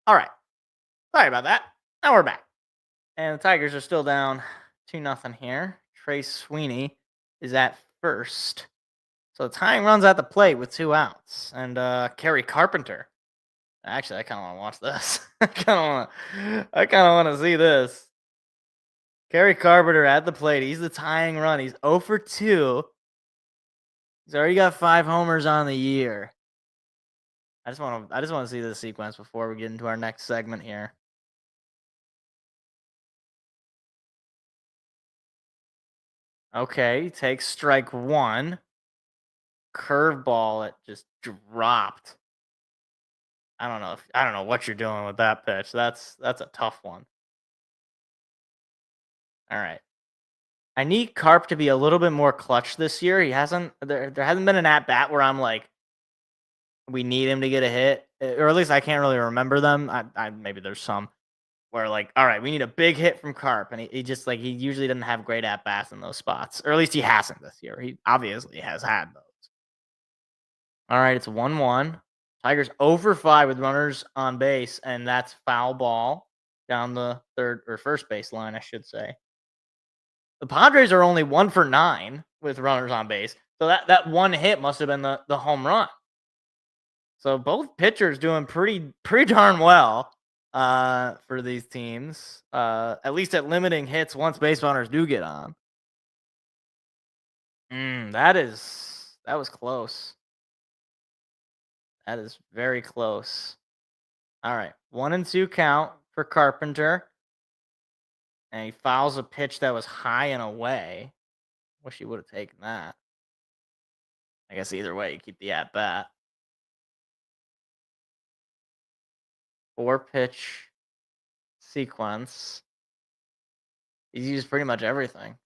F: All right. Sorry about that. Now we're back. And the Tigers are still down 2-0 here. Trey Sweeney is at first. So tying runs at the plate with 2 outs. And Kerry Carpenter. Actually, I kind of want to watch this. I kind of want to see this. Kerry Carpenter at the plate. He's the tying run. He's 0 for 2. He's already got 5 homers on the year. I just want to see this sequence before we get into our next segment here. Okay, takes strike 1. Curveball, it just dropped. I don't know what you're doing with that pitch. That's a tough one. All right. I need Carp to be a little bit more clutch this year. There hasn't been an at bat where I'm like, we need him to get a hit, or at least I can't really remember them. I maybe there's some where like, all right, we need a big hit from Carp, and he just like he usually doesn't have great at bats in those spots, or at least he hasn't this year. He obviously has had those. All right, it's 1-1. Tigers 0 for 5 with runners on base, and that's foul ball down the third or first base line, I should say. The Padres are only 1 for 9 with runners on base, so that one hit must have been the home run. So both pitchers doing pretty darn well for these teams, at least at limiting hits once base runners do get on. That was close. That is very close. All right, 1-2 count for Carpenter. And he fouls a pitch that was high and away. Wish he would have taken that. I guess either way, you keep the at-bat. 4-pitch sequence. He's used pretty much everything.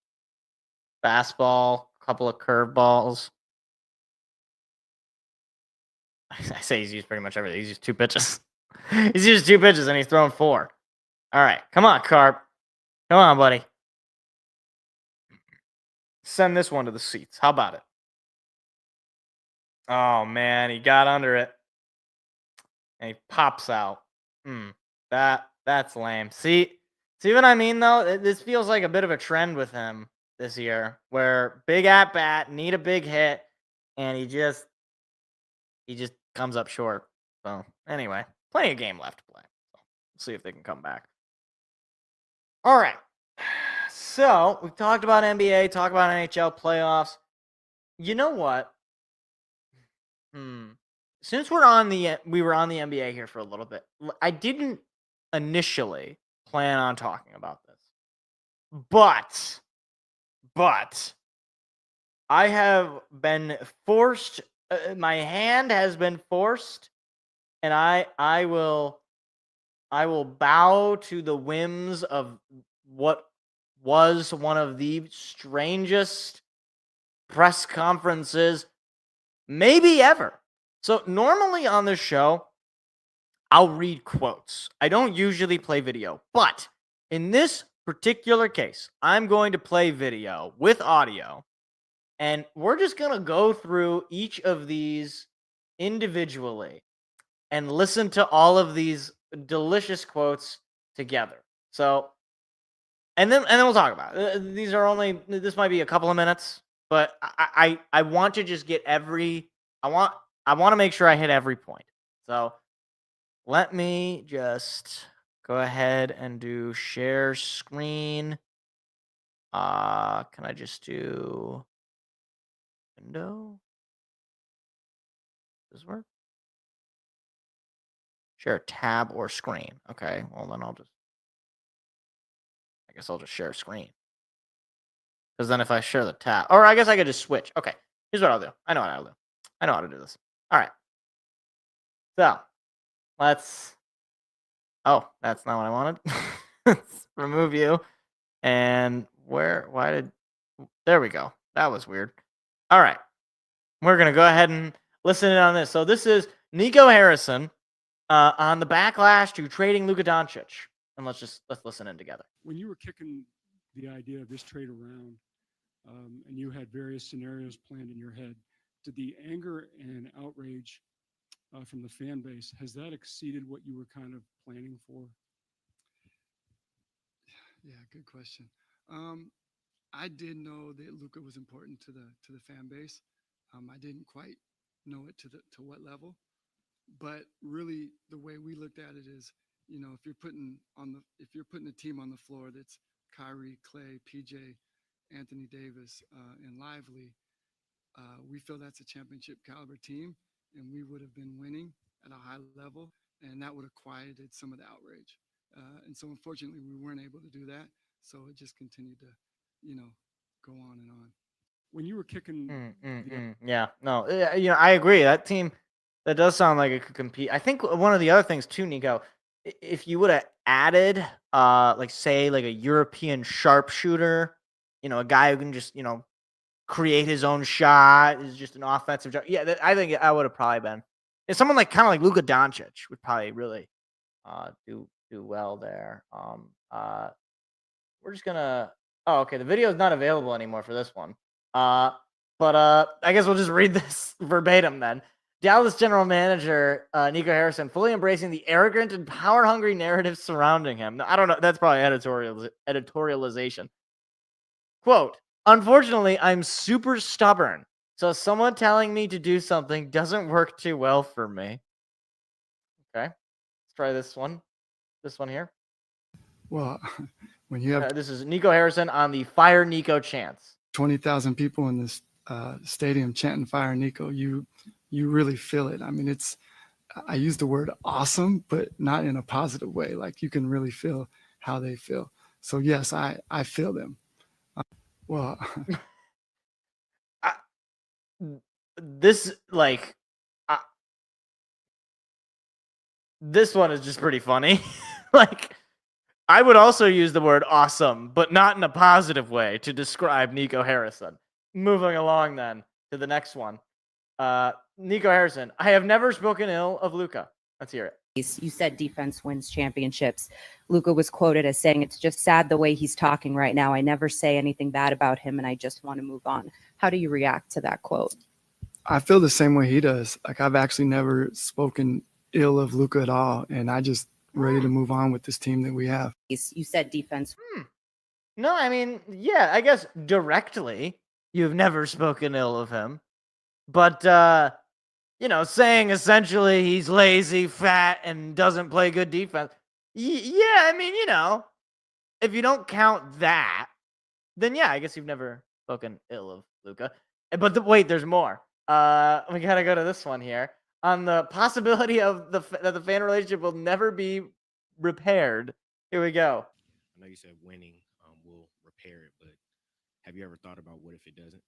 F: Fastball, a couple of curveballs. I say he's used pretty much everything. He's used 2 pitches. He's used 2 pitches and he's thrown 4. All right, come on, Carp. Come on, buddy. Send this one to the seats. How about it? Oh, man, he got under it. And he pops out. That's lame. See what I mean, though? This feels like a bit of a trend with him this year, where big at-bat, need a big hit, and he just comes up short. So, anyway, plenty of game left to play. So, we'll see if they can come back. All right. So, we've talked about NBA, talked about NHL playoffs. You know what? Since we were on the NBA here for a little bit, I didn't initially plan on talking about this. But I have been forced, my hand has been forced, and I will bow to the whims of what was one of the strangest press conferences maybe ever. So normally on this show, I'll read quotes. I don't usually play video, but in this particular case, I'm going to play video with audio, and we're just going to go through each of these individually and listen to all of these delicious quotes together. So, and then we'll talk about it. This might be a couple of minutes, but I want to just get I want to make sure I hit every point. So let me just go ahead and do share screen. Can I just do window? Does this work? Share tab or screen. Okay, well then I guess I'll just share screen. Because then if I share the tab, or I guess I could just switch. Okay, here's what I'll do. I know what I'll do. I know how to do this. All right. So let's. Oh, that's not what I wanted. Let's remove you. And there we go. That was weird. All right. We're going to go ahead and listen in on this. So this is Nico Harrison on the backlash to trading Luka Doncic. And let's listen in together.
G: When you were kicking the idea of this trade around, and you had various scenarios planned in your head, did the anger and outrage from the fan base. Has that exceeded what you were kind of planning for?
H: Yeah, good question. I did know that Luka was important to the fan base. I didn't quite know it to what level, but really the way we looked at it is, if you're putting a team on the floor that's Kyrie, Clay, PJ, Anthony Davis, and Lively, we feel that's a championship caliber team, and we would have been winning at a high level, and that would have quieted some of the outrage. And so, unfortunately, we weren't able to do that. So it just continued to, go on and on.
G: When you were kicking,
F: Yeah, no, I agree. That team, that does sound like it could compete. I think one of the other things too, Nico, if you would have added, like say, like a European sharpshooter, a guy who can just, create his own shot, is just an offensive. Yeah, I think I would have probably been. If someone like kind of like Luka Doncic would probably really, do well there. We're just gonna. Oh, okay. The video is not available anymore for this one. But I guess we'll just read this verbatim then. Dallas general manager Nico Harrison fully embracing the arrogant and power-hungry narrative surrounding him. I don't know. That's probably editorialization. Quote, unfortunately, I'm super stubborn. So someone telling me to do something doesn't work too well for me. Okay. Let's try this one. This one here.
H: Well, when you have
F: this is Nico Harrison on the Fire Nico chants.
H: 20,000 people in this stadium chanting "Fire Nico," you really feel it. I mean, I use the word awesome, but not in a positive way. Like you can really feel how they feel. So yes, I feel them. Well,
F: this this one is just pretty funny. Like, I would also use the word awesome, but not in a positive way to describe Nico Harrison. Moving along then to the next one. Nico Harrison, I have never spoken ill of Luka. Let's hear it.
I: You said defense wins championships. Luka was quoted as saying, it's just sad the way he's talking right now. I never say anything bad about him, and I just want to move on. How do you react to that quote?
H: I feel the same way he does. Like I've actually never spoken ill of Luka at all, and I just ready to move on with this team that we have.
I: You said defense.
F: No, I mean, yeah, I guess directly you've never spoken ill of him. But, saying essentially he's lazy, fat, and doesn't play good defense. Yeah, I mean, if you don't count that, then yeah, I guess you've never spoken ill of Luka. But wait, there's more. We gotta go to this one here. On the possibility of that the fan relationship will never be repaired. Here we go.
J: I know you said winning will repair it, but have you ever thought about what if it doesn't?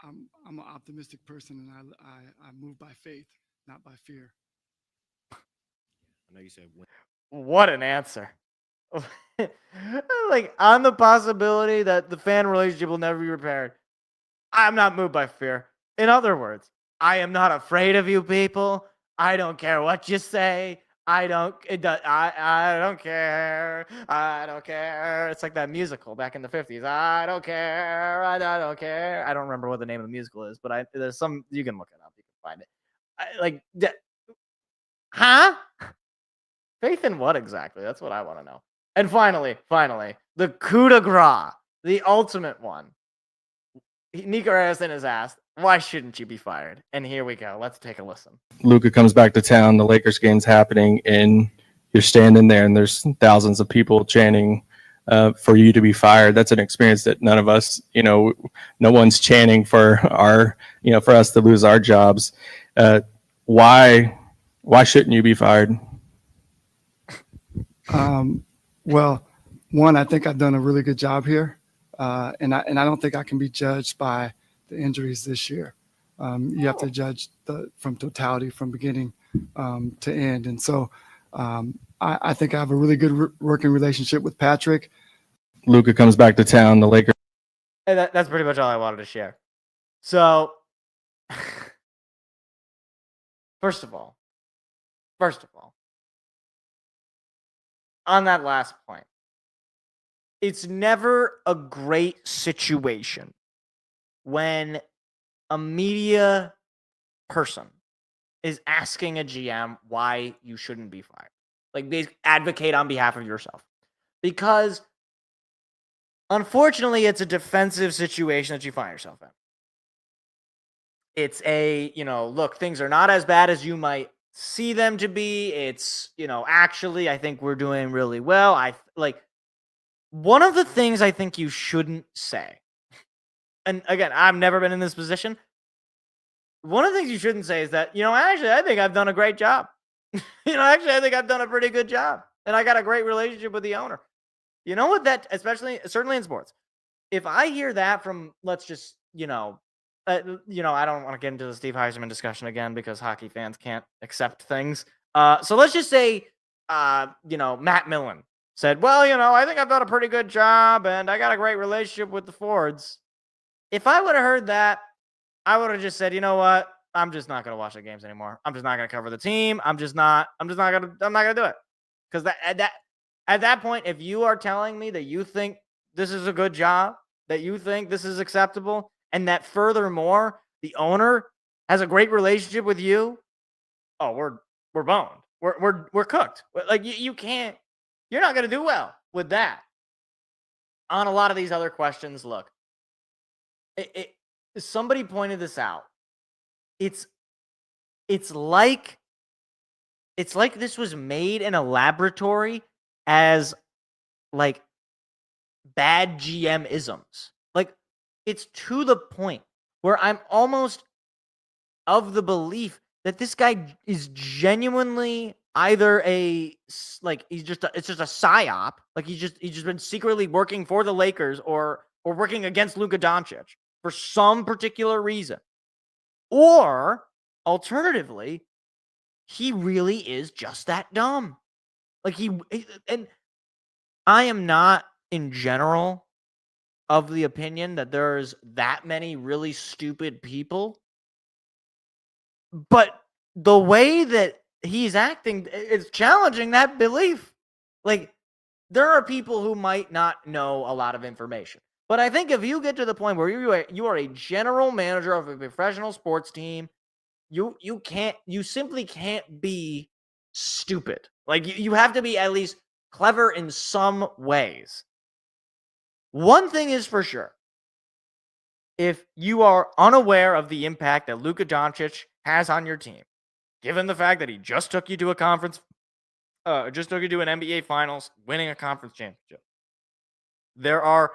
H: I'm an optimistic person, and I move by faith, not by fear.
J: I know you said win.
F: What an answer. Like, on the possibility that the fan relationship will never be repaired, I'm not moved by fear. In other words, I am not afraid of you people. I don't care what you say. I don't care. I don't care. It's like that musical back in the 50s. I don't care. I don't care. I don't remember what the name of the musical is, but there's some, you can look it up. You can find it. Huh? Faith in what exactly? That's what I want to know. And finally, the coup de grace, the ultimate one. Nico Harrison is asked, why shouldn't you be fired? And here we go. Let's take a listen.
K: Luka comes back to town, the Lakers game's happening, and you're standing there and there's thousands of people chanting for you to be fired. That's an experience that none of us, no one's chanting for for us to lose our jobs. Why shouldn't you be fired?
H: Well, one, I think I've done a really good job here. And I don't think I can be judged by the injuries this year. You have to judge from totality, from beginning to end. And so I think I have a really good working relationship with Patrick.
K: Luka comes back to town, the Lakers.
F: And that's pretty much all I wanted to share. So, first of all, on that last point, it's never a great situation when a media person is asking a GM why you shouldn't be fired. Like, advocate on behalf of yourself. Because, unfortunately, it's a defensive situation that you find yourself in. It's look, things are not as bad as you might see them to be. It's, actually, I think we're doing really well. One of the things I think you shouldn't say, and again, I've never been in this position. One of the things you shouldn't say is that, actually, I think I've done a great job. Actually, I think I've done a pretty good job. And I got a great relationship with the owner. You know what certainly in sports, if I hear that from, let's just, I don't want to get into the Steve Heisman discussion again because hockey fans can't accept things. So let's just say, Matt Millen said, well, I think I've done a pretty good job and I got a great relationship with the Fords. If I would have heard that, I would have just said, you know what? I'm just not going to watch the games anymore. I'm just not going to cover the team. I'm not going to do it. Because at that point, if you are telling me that you think this is a good job, that you think this is acceptable, and that furthermore, the owner has a great relationship with you, oh, we're boned. We're cooked. Like, you can't, you're not going to do well with that. On a lot of these other questions, look, somebody pointed this out. It's like this was made in a laboratory as like bad GM isms. Like, it's to the point where I'm almost of the belief that this guy is genuinely either it's just a psyop. Like, he's just been secretly working for the Lakers or working against Luka Doncic for some particular reason. Or alternatively, he really is just that dumb. Like, and I am not in general of the opinion that there's that many really stupid people. But the way that he's acting is challenging that belief. Like, there are people who might not know a lot of information. But I think if you get to the point where you are a general manager of a professional sports team, you simply can't be stupid. Like, you have to be at least clever in some ways. One thing is for sure. If you are unaware of the impact that Luka Doncic has on your team, given the fact that he just took you to an NBA Finals, winning a conference championship, there are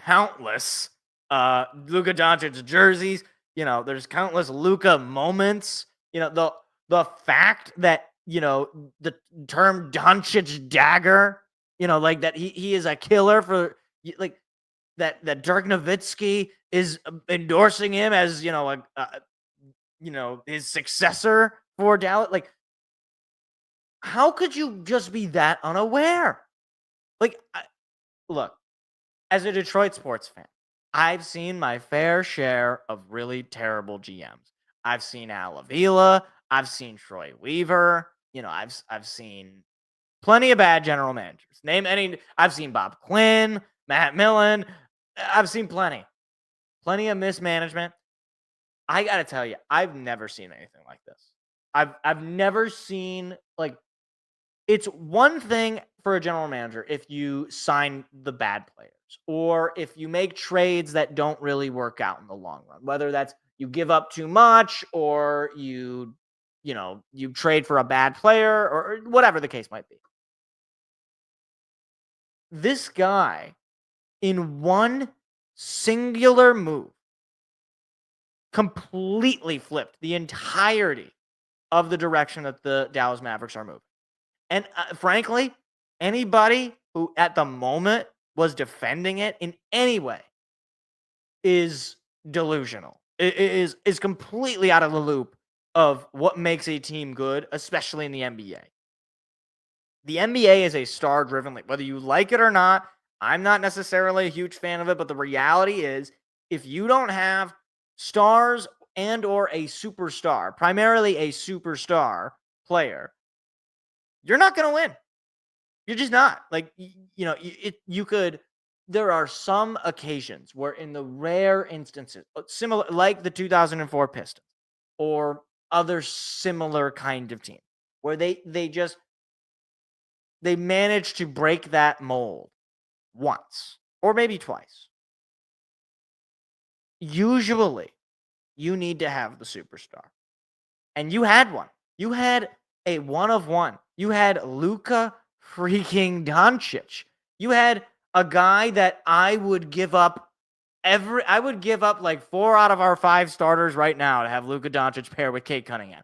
F: countless Luka Doncic jerseys. There's countless Luka moments. The fact that, the term Doncic dagger, like that he is a killer for, like, that Dirk Nowitzki is endorsing him as, his successor for Dallas. Like, how could you just be that unaware? Like, look, as a Detroit sports fan, I've seen my fair share of really terrible GMs. I've seen Al Avila. I've seen Troy Weaver. I've seen plenty of bad general managers. Name any. I've seen Bob Quinn, Matt Millen. I've seen plenty of mismanagement. I gotta tell you, I've never seen anything like this. I've never seen, like, it's one thing for a general manager if you sign the bad players or if you make trades that don't really work out in the long run, whether that's you give up too much or you trade for a bad player or whatever the case might be. This guy, in one singular move, completely flipped the entirety of the direction that the Dallas Mavericks are moving. And frankly, anybody who at the moment was defending it in any way is delusional. It is completely out of the loop of what makes a team good, especially in the NBA. The NBA is a star-driven league. Whether you like it or not, I'm not necessarily a huge fan of it, but the reality is, if you don't have stars and or a superstar, primarily a superstar player, you're not going to win. You're just not. Like, you could, there are some occasions where in the rare instances, similar, like the 2004 Pistons or other similar kind of team where they managed to break that mold once or maybe twice. Usually, you need to have the superstar. And you had one. You had a one of one. You had Luka freaking Doncic. You had a guy that I would give up like 4 out of our 5 starters right now to have Luka Doncic pair with Kate Cunningham.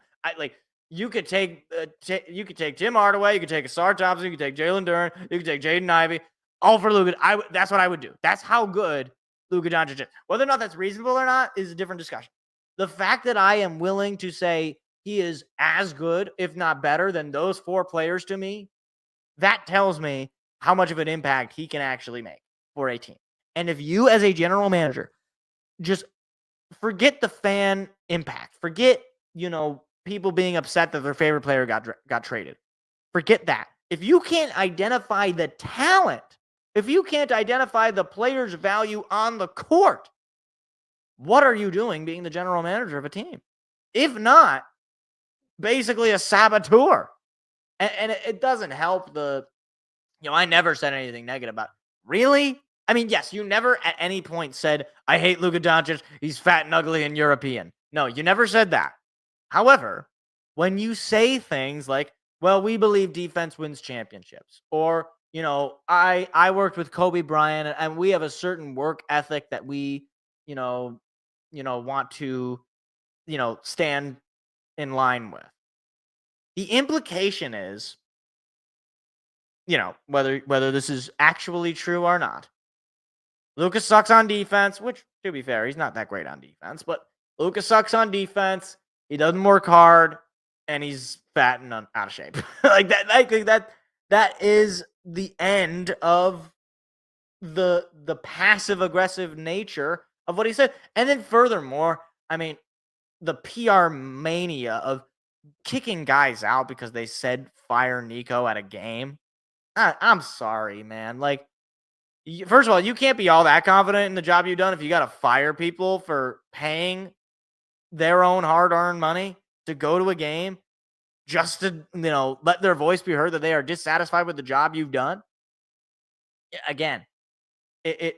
F: You could take Tim Hardaway, you could take Asar Thompson, you could take Jalen Duren, you could take Jaden Ivey, all for Luka. That's what I would do. That's how good Luka Doncic is. Whether or not that's reasonable or not is a different discussion. The fact that I am willing to say he is as good, if not better, than those 4 players to me, that tells me how much of an impact he can actually make for a team. And if you, as a general manager, just forget the fan impact, forget, people being upset that their favorite player got traded. Forget that. If you can't identify the talent, if you can't identify the player's value on the court, what are you doing being the general manager of a team? If not, basically a saboteur. And it doesn't help I never said anything negative about it. Really? I mean, yes, you never at any point said, I hate Luka Doncic, he's fat and ugly and European. No, you never said that. However, when you say things like, well, we believe defense wins championships, or, I worked with Kobe Bryant and we have a certain work ethic that we, want to, stand in line with. The implication is, whether this is actually true or not, Luka sucks on defense, which, to be fair, he's not that great on defense, but Luka sucks on defense. He doesn't work hard, and he's fat and out of shape. That is the end of the passive aggressive nature of what he said. And then furthermore, I mean, the PR mania of kicking guys out because they said fire Nico at a game. I'm sorry, man. First of all, you can't be all that confident in the job you've done if you got to fire people for paying their own hard-earned money to go to a game just to, let their voice be heard that they are dissatisfied with the job you've done. Again,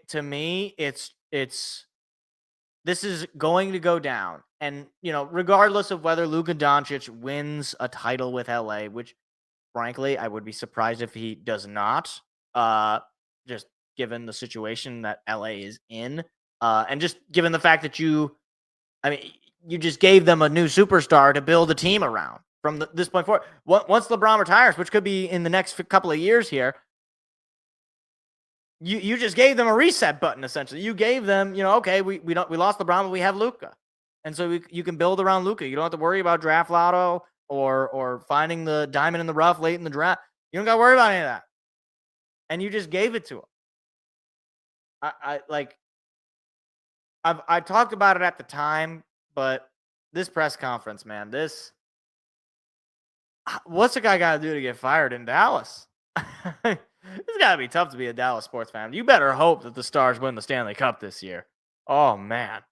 F: to me, it's this is going to go down. And, regardless of whether Luka Doncic wins a title with LA, which frankly, I would be surprised if he does not, just given the situation that LA is in. And just given the fact that you just gave them a new superstar to build a team around from this point forward. Once LeBron retires, which could be in the next couple of years here, you just gave them a reset button, essentially. You gave them, okay, we lost LeBron, but we have Luka. And so you can build around Luka. You don't have to worry about draft lotto or finding the diamond in the rough late in the draft. You don't got to worry about any of that. And you just gave it to him. I talked about it at the time, but this press conference, man, what's a guy got to do to get fired in Dallas? It's got to be tough to be a Dallas sports fan. You better hope that the Stars win the Stanley Cup this year. Oh, man.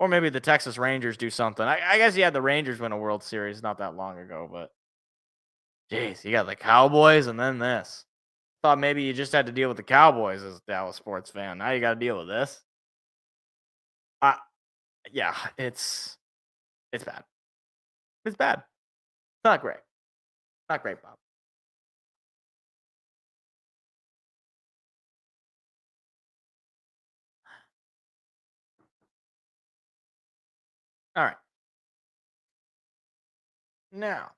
F: Or maybe the Texas Rangers do something. I guess you had the Rangers win a World Series not that long ago, but geez, you got the Cowboys and then this. Thought maybe you just had to deal with the Cowboys as a Dallas sports fan. Now you got to deal with this. Yeah, it's bad. It's bad. It's not great. Not great, Bob. All right. Now,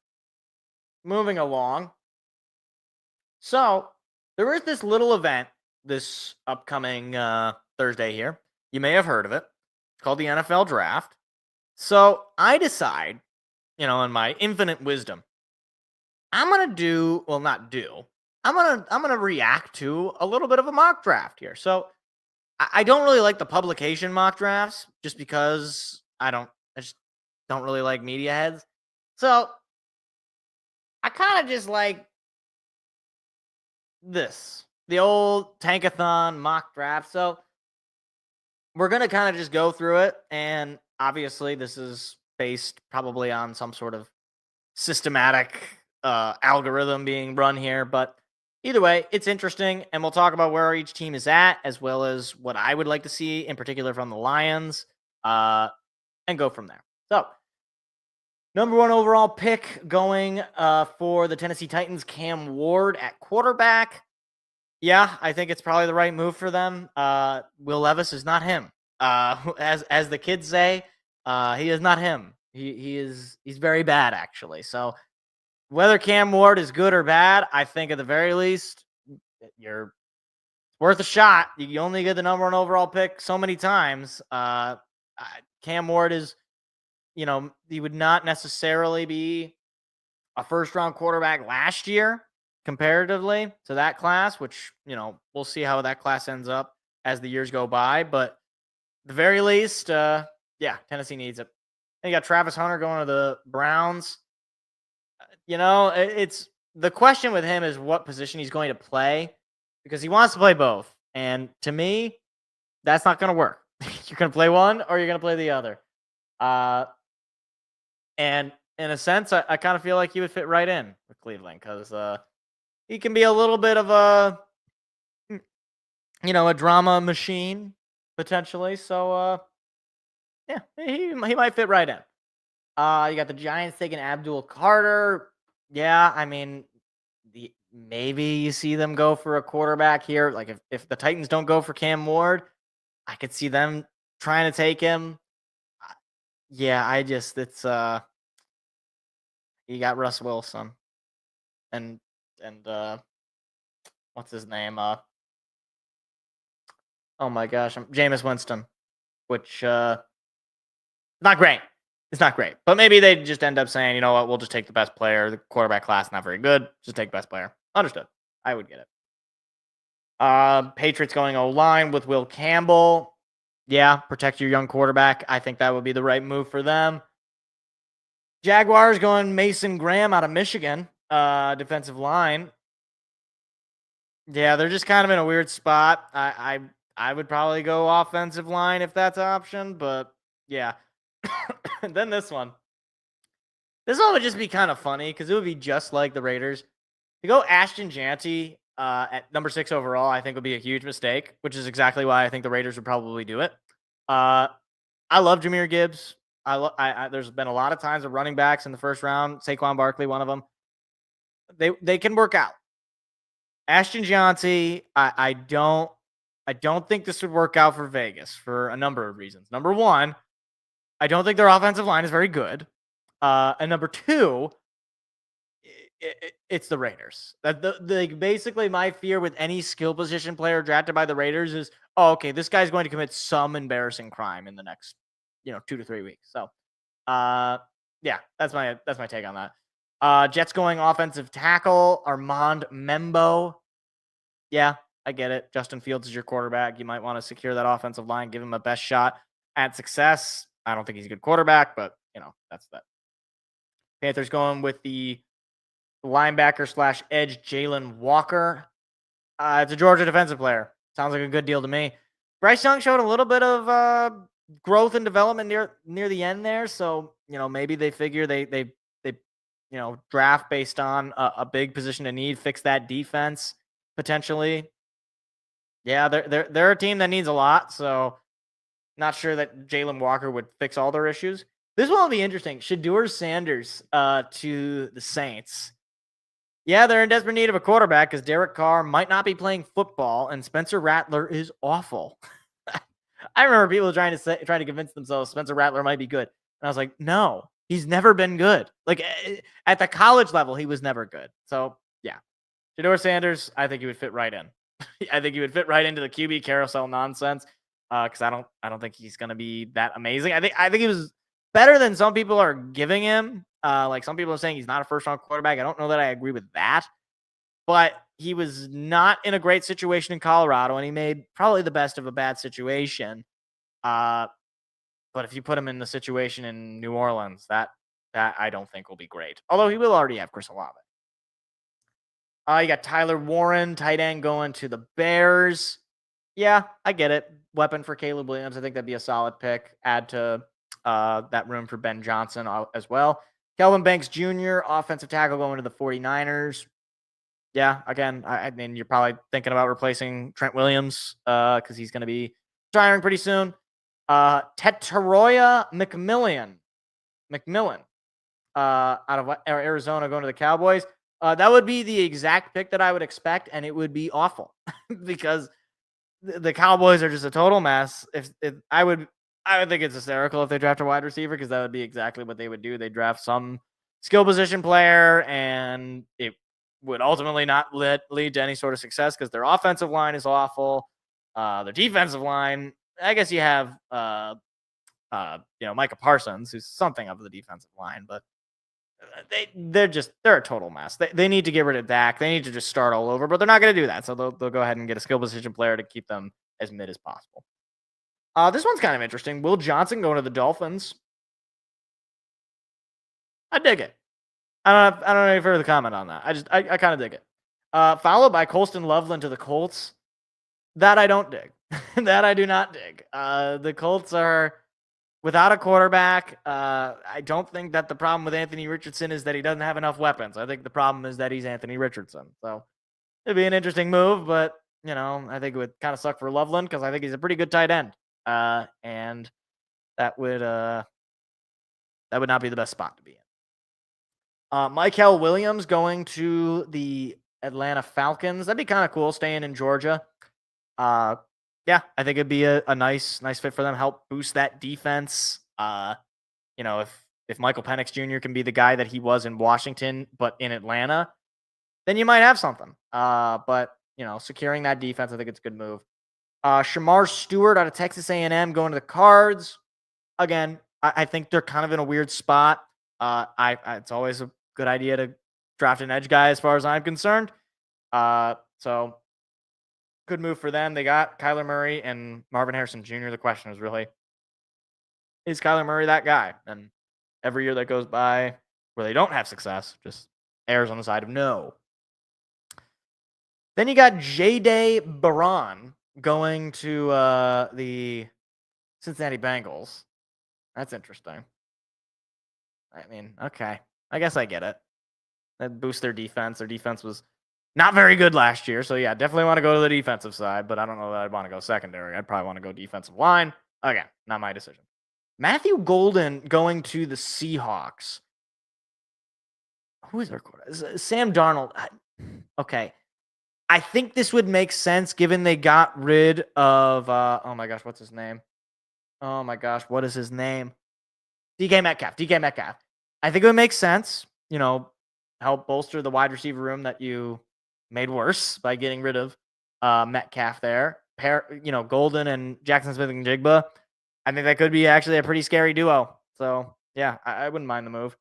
F: moving along. So, there is this little event this upcoming Thursday here. You may have heard of it. It's called the NFL Draft. So, I decide, in my infinite wisdom, I'm going to I'm going to react to a little bit of a mock draft here. So, I don't really like the publication mock drafts just because I just don't really like media heads. So, I kind of just like the old tankathon mock draft. So, we're going to kind of just go through it. And obviously, this is based probably on some sort of systematic algorithm being run here. But either way, it's interesting, and we'll talk about where each team is at, as well as what I would like to see in particular from the Lions, and go from there. So, number 1 overall pick going for the Tennessee Titans, Cam Ward at quarterback. Yeah, I think it's probably the right move for them. Will Levis is not him. As the kids say, he is not him. He's very bad, actually. So whether Cam Ward is good or bad, I think at the very least, you're worth a shot. You only get the number 1 overall pick so many times. Cam Ward is, he would not necessarily be a first-round quarterback last year comparatively to that class, which, we'll see how that class ends up as the years go by. But at the very least, Tennessee needs it. And you got Travis Hunter going to the Browns. It's the question with him is what position he's going to play, because he wants to play both. And to me, that's not going to work. You're going to play one or you're going to play the other. And in a sense, I kind of feel like he would fit right in with Cleveland, because he can be a little bit of a drama machine potentially. So, he might fit right in. You got the Giants taking Abdul Carter. Yeah, I mean, maybe you see them go for a quarterback here. Like if the Titans don't go for Cam Ward, I could see them trying to take him. Yeah, it's you got Russ Wilson and what's his name? Oh my gosh, Jameis Winston, which not great. It's not great, but maybe they just end up saying, you know what, we'll just take the best player. The quarterback class not very good. Just take the best player. Understood. I would get it. Patriots going O-line with Will Campbell. Yeah, protect your young quarterback. I think that would be the right move for them. Jaguars going Mason Graham out of Michigan, defensive line. Yeah, they're just kind of in a weird spot. I would probably go offensive line if that's an option, but yeah. And then this one. This one would just be kind of funny because it would be just like the Raiders. To go Ashton Janty at number 6 overall, I think would be a huge mistake, which is exactly why I think the Raiders would probably do it. I love Jahmyr Gibbs. There's been a lot of times of running backs in the first round. Saquon Barkley, one of them. They can work out. Ashton Janty, I don't think this would work out for Vegas for a number of reasons. Number 1, I don't think their offensive line is very good. And number 2, it's the Raiders. Basically, my fear with any skill position player drafted by the Raiders is, okay, this guy's going to commit some embarrassing crime in the next, 2 to 3 weeks. So, that's my take on that. Jets going offensive tackle, Armand Membo. Yeah, I get it. Justin Fields is your quarterback. You might want to secure that offensive line, give him a best shot at success. I don't think he's a good quarterback, but, that's that. Panthers going with the linebacker / edge Jalen Walker. It's a Georgia defensive player. Sounds like a good deal to me. Bryce Young showed a little bit of growth and development near the end there, so maybe they figure they draft based on a big position of need, fix that defense potentially. Yeah, they're a team that needs a lot, so not sure that Jalen Walker would fix all their issues. This one will be interesting. Shedeur Sanders to the Saints. Yeah, they're in desperate need of a quarterback because Derek Carr might not be playing football, and Spencer Rattler is awful. I remember people trying to convince themselves Spencer Rattler might be good, and I was like, no, he's never been good. Like at the college level, he was never good. So yeah, Shedeur Sanders, I think he would fit right in. I think he would fit right into the QB carousel nonsense because I don't think he's going to be that amazing. I think he was better than some people are giving him. Like some people are saying he's not a first-round quarterback. I don't know that I agree with that. But he was not in a great situation in Colorado, and he made probably the best of a bad situation. But if you put him in the situation in New Orleans, that I don't think will be great. Although he will already have Chris Olave. You got Tyler Warren, tight end, going to the Bears. Yeah, I get it. Weapon for Caleb Williams. I think that'd be a solid pick. Add to that room for Ben Johnson as well. Kelvin Banks Jr., offensive tackle going to the 49ers. Yeah, again, I mean, you're probably thinking about replacing Trent Williams because he's going to be retiring pretty soon. Tetaroya McMillan, out of Arizona going to the Cowboys. That would be the exact pick that I would expect, and it would be awful because the Cowboys are just a total mess. If I would think it's hysterical if they draft a wide receiver because that would be exactly what they would do. They draft some skill position player, and it would ultimately not lead to any sort of success because their offensive line is awful. Their defensive line, I guess you have Micah Parsons, who's something of the defensive line, but they're a total mess. They need to get rid of Dak. They need to just start all over, but they're not going to do that. So they'll go ahead and get a skill position player to keep them as mid as possible. This one's kind of interesting. Will Johnson going to the Dolphins? I dig it. I don't know any further comment on that. I kind of dig it. Followed by Colston Loveland to the Colts. That I don't dig. That I do not dig. The Colts are without a quarterback. I don't think that the problem with Anthony Richardson is that he doesn't have enough weapons. I think the problem is that he's Anthony Richardson. So it'd be an interesting move, but I think it would kind of suck for Loveland because I think he's a pretty good tight end. And that would not be the best spot to be in. Michael Williams going to the Atlanta Falcons. That'd be kind of cool, staying in Georgia. Yeah, I think it'd be a nice fit for them. Help boost that defense. If Michael Penix Jr. can be the guy that he was in Washington, but in Atlanta, then you might have something. But securing that defense, I think it's a good move. Shamar Stewart out of Texas A&M going to the Cards. Again, I think they're kind of in a weird spot. It's always a good idea to draft an edge guy as far as I'm concerned. So good move for them. They got Kyler Murray and Marvin Harrison Jr. The question is really, is Kyler Murray that guy? And every year that goes by where they don't have success just errs on the side of no. Then you got J.Day Baron going to the Cincinnati Bengals. That's interesting. I mean, okay. I guess I get it. That boosts their defense. Their defense was not very good last year. So, yeah, definitely want to go to the defensive side, but I don't know that I'd want to go secondary. I'd probably want to go defensive line. Again, not my decision. Matthew Golden going to the Seahawks. Who is their quarterback? Sam Darnold. Okay. I think this would make sense given they got rid of, oh my gosh, what's his name? Oh my gosh, what is his name? DK Metcalf. I think it would make sense, help bolster the wide receiver room that you made worse by getting rid of Metcalf there. Golden and Jackson Smith-Njigba. I think that could be actually a pretty scary duo. So, yeah, I wouldn't mind the move.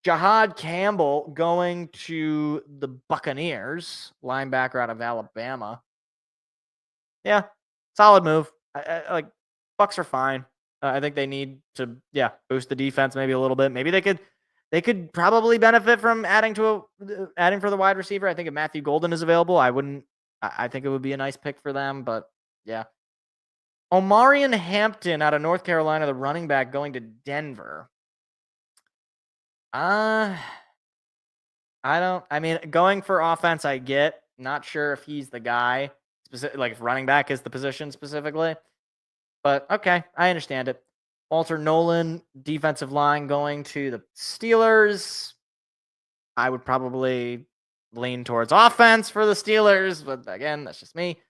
F: Jahad Campbell going to the Buccaneers, linebacker out of Alabama. Yeah, solid move. I Bucs are fine. I think they need to, boost the defense maybe a little bit. Maybe they could probably benefit from adding for the wide receiver. I think if Matthew Golden is available, I think it would be a nice pick for them. But yeah, Omarion Hampton out of North Carolina, the running back going to Denver. Going for offense, I get. Not sure if he's the guy, if running back is the position specifically. But okay, I understand it. Walter Nolan, defensive line going to the Steelers. I would probably lean towards offense for the Steelers, but again, that's just me.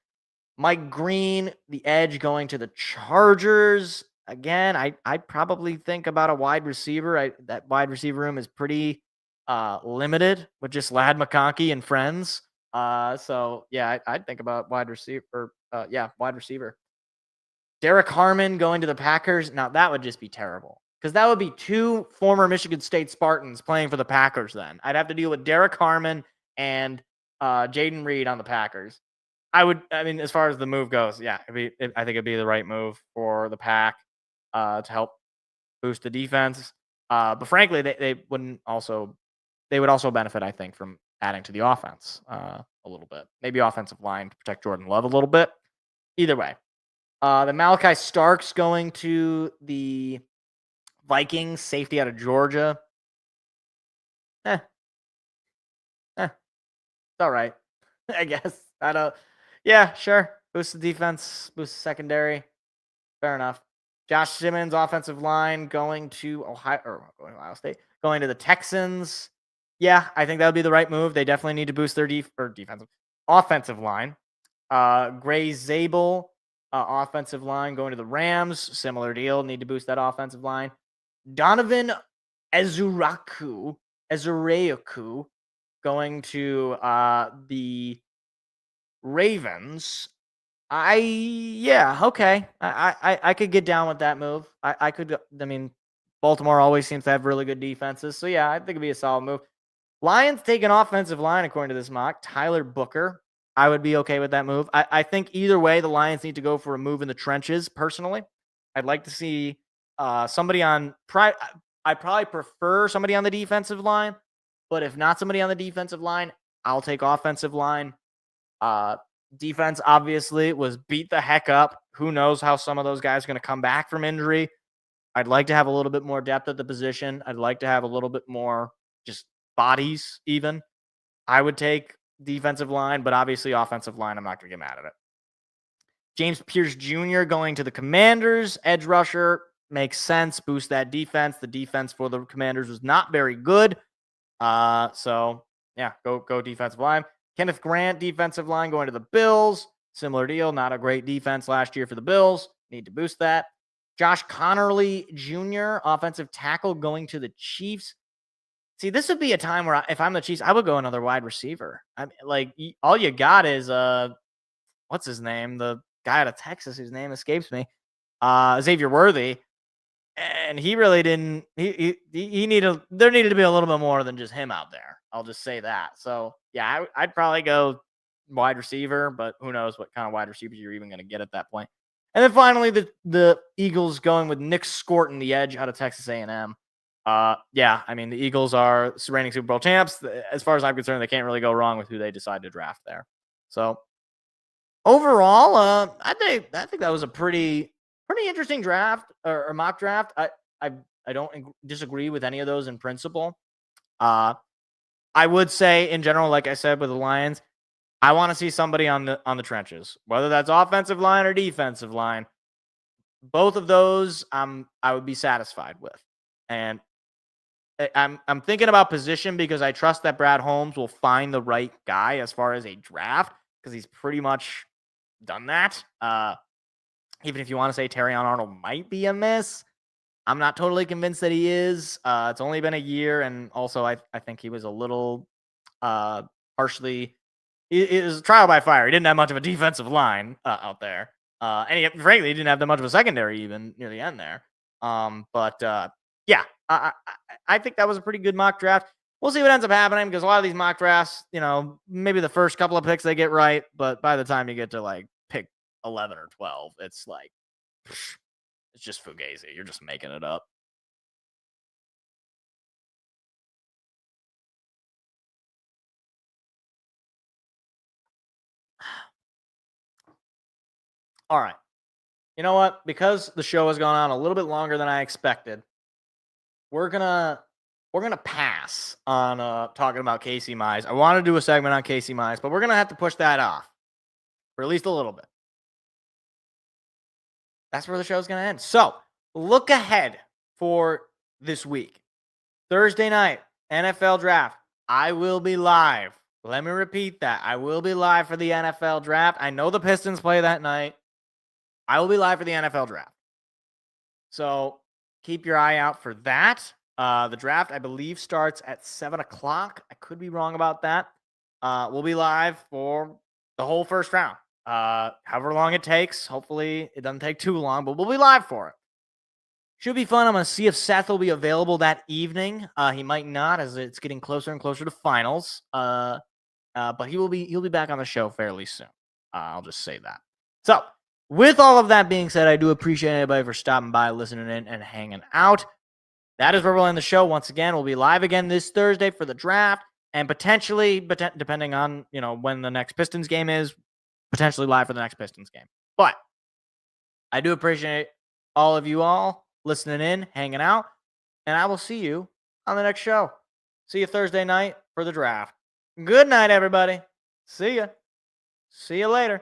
F: Mike Green, the edge going to the Chargers. Again, I probably think about a wide receiver. That wide receiver room is pretty limited with just Ladd McConkey and friends. So yeah, I'd think about wide receiver. Wide receiver. Derek Harmon going to the Packers. Now that would just be terrible because that would be two former Michigan State Spartans playing for the Packers. Then I'd have to deal with Derek Harmon and Jaden Reed on the Packers. As far as the move goes, yeah, I think it'd be the right move for the Pack to help boost the defense. But frankly, they would also benefit, I think, from adding to the offense a little bit. Maybe offensive line to protect Jordan Love a little bit. Either way. The Malachi Starks going to the Vikings, safety out of Georgia. It's all right, I guess. I don't. Yeah, sure. Boost the defense, boost the secondary. Fair enough. Josh Simmons, offensive line, going to Ohio State, going to the Texans. Yeah, I think that would be the right move. They definitely need to boost their offensive line. Gray Zabel, offensive line, going to the Rams. Similar deal. Need to boost that offensive line. Donovan Ezuraku, going to the Ravens. Okay. I could get down with that move. I mean, Baltimore always seems to have really good defenses. So yeah, I think it'd be a solid move. Lions take an offensive line, according to this mock. Tyler Booker. I would be okay with that move. I think either way, the Lions need to go for a move in the trenches, personally. I'd like to see somebody on I probably prefer somebody on the defensive line, but if not somebody on the defensive line, I'll take offensive line. Defense obviously was beat the heck up. Who knows how some of those guys are going to come back from injury. I'd like to have a little bit more depth at the position. I'd like to have a little bit more just bodies even. I would take defensive line, but obviously offensive line, I'm not going to get mad at it. James Pierce Jr. going to the Commanders. Edge rusher makes sense. Boost that defense. The defense for the Commanders was not very good. So yeah, go defensive line. Kenneth Grant, defensive line, going to the Bills. Similar deal. Not a great defense last year for the Bills. Need to boost that. Josh Connerly Jr., offensive tackle, going to the Chiefs. See, this would be a time where if I'm the Chiefs, I would go another wide receiver. I mean, like, all you got is what's his name? The guy out of Texas whose name escapes me. Xavier Worthy. And he really didn't. He needed. There needed to be a little bit more than just him out there. I'll just say that. So yeah, I'd probably go wide receiver, but who knows what kind of wide receivers you're even going to get at that point. And then finally, the Eagles going with Nick Scorton, the edge out of Texas A&M. Yeah, I mean the Eagles are reigning Super Bowl champs. As far as I'm concerned, they can't really go wrong with who they decide to draft there. So overall, I think that was a pretty interesting draft or mock draft. I don't disagree with any of those in principle. I would say in general, like I said with the Lions, I want to see somebody on the trenches, whether that's offensive line or defensive line. Both of those, I would be satisfied with. And I'm thinking about position because I trust that Brad Holmes will find the right guy as far as a draft because he's pretty much done that. Even if you want to say Terrion Arnold might be a miss, I'm not totally convinced that he is. It's only been a year, and also I think he was a little partially. It was trial by fire. He didn't have much of a defensive line out there, and frankly, he didn't have that much of a secondary even near the end there. Yeah, I think that was a pretty good mock draft. We'll see what ends up happening because a lot of these mock drafts, maybe the first couple of picks they get right, but by the time you get to like pick 11 or 12, it's like it's just fugazi. You're just making it up. All right. You know what? Because the show has gone on a little bit longer than I expected, we're gonna pass on talking about Casey Mize. I want to do a segment on Casey Mize, but we're gonna have to push that off for at least a little bit. That's where the show's gonna end. So look ahead for this week. Thursday night, NFL draft. I will be live. Let me repeat that. I will be live for the NFL draft. I know the Pistons play that night. I will be live for the NFL draft. So keep your eye out for that. The draft, I believe, starts at 7 o'clock. I could be wrong about that. We'll be live for the whole first round. However long it takes. Hopefully it doesn't take too long, but we'll be live for it. Should be fun. I'm going to see if Seth will be available that evening. He might not, as it's getting closer and closer to finals. But he'll be back on the show fairly soon. I'll just say that. So, with all of that being said, I do appreciate anybody for stopping by, listening in, and hanging out. That is where we'll end the show. Once again, we'll be live again this Thursday for the draft, and potentially, depending on when the next Pistons game is, potentially live for the next Pistons game. But I do appreciate all of you all listening in, hanging out. and I will see you on the next show. See you Thursday night for the draft. Good night, everybody. See ya. See you later.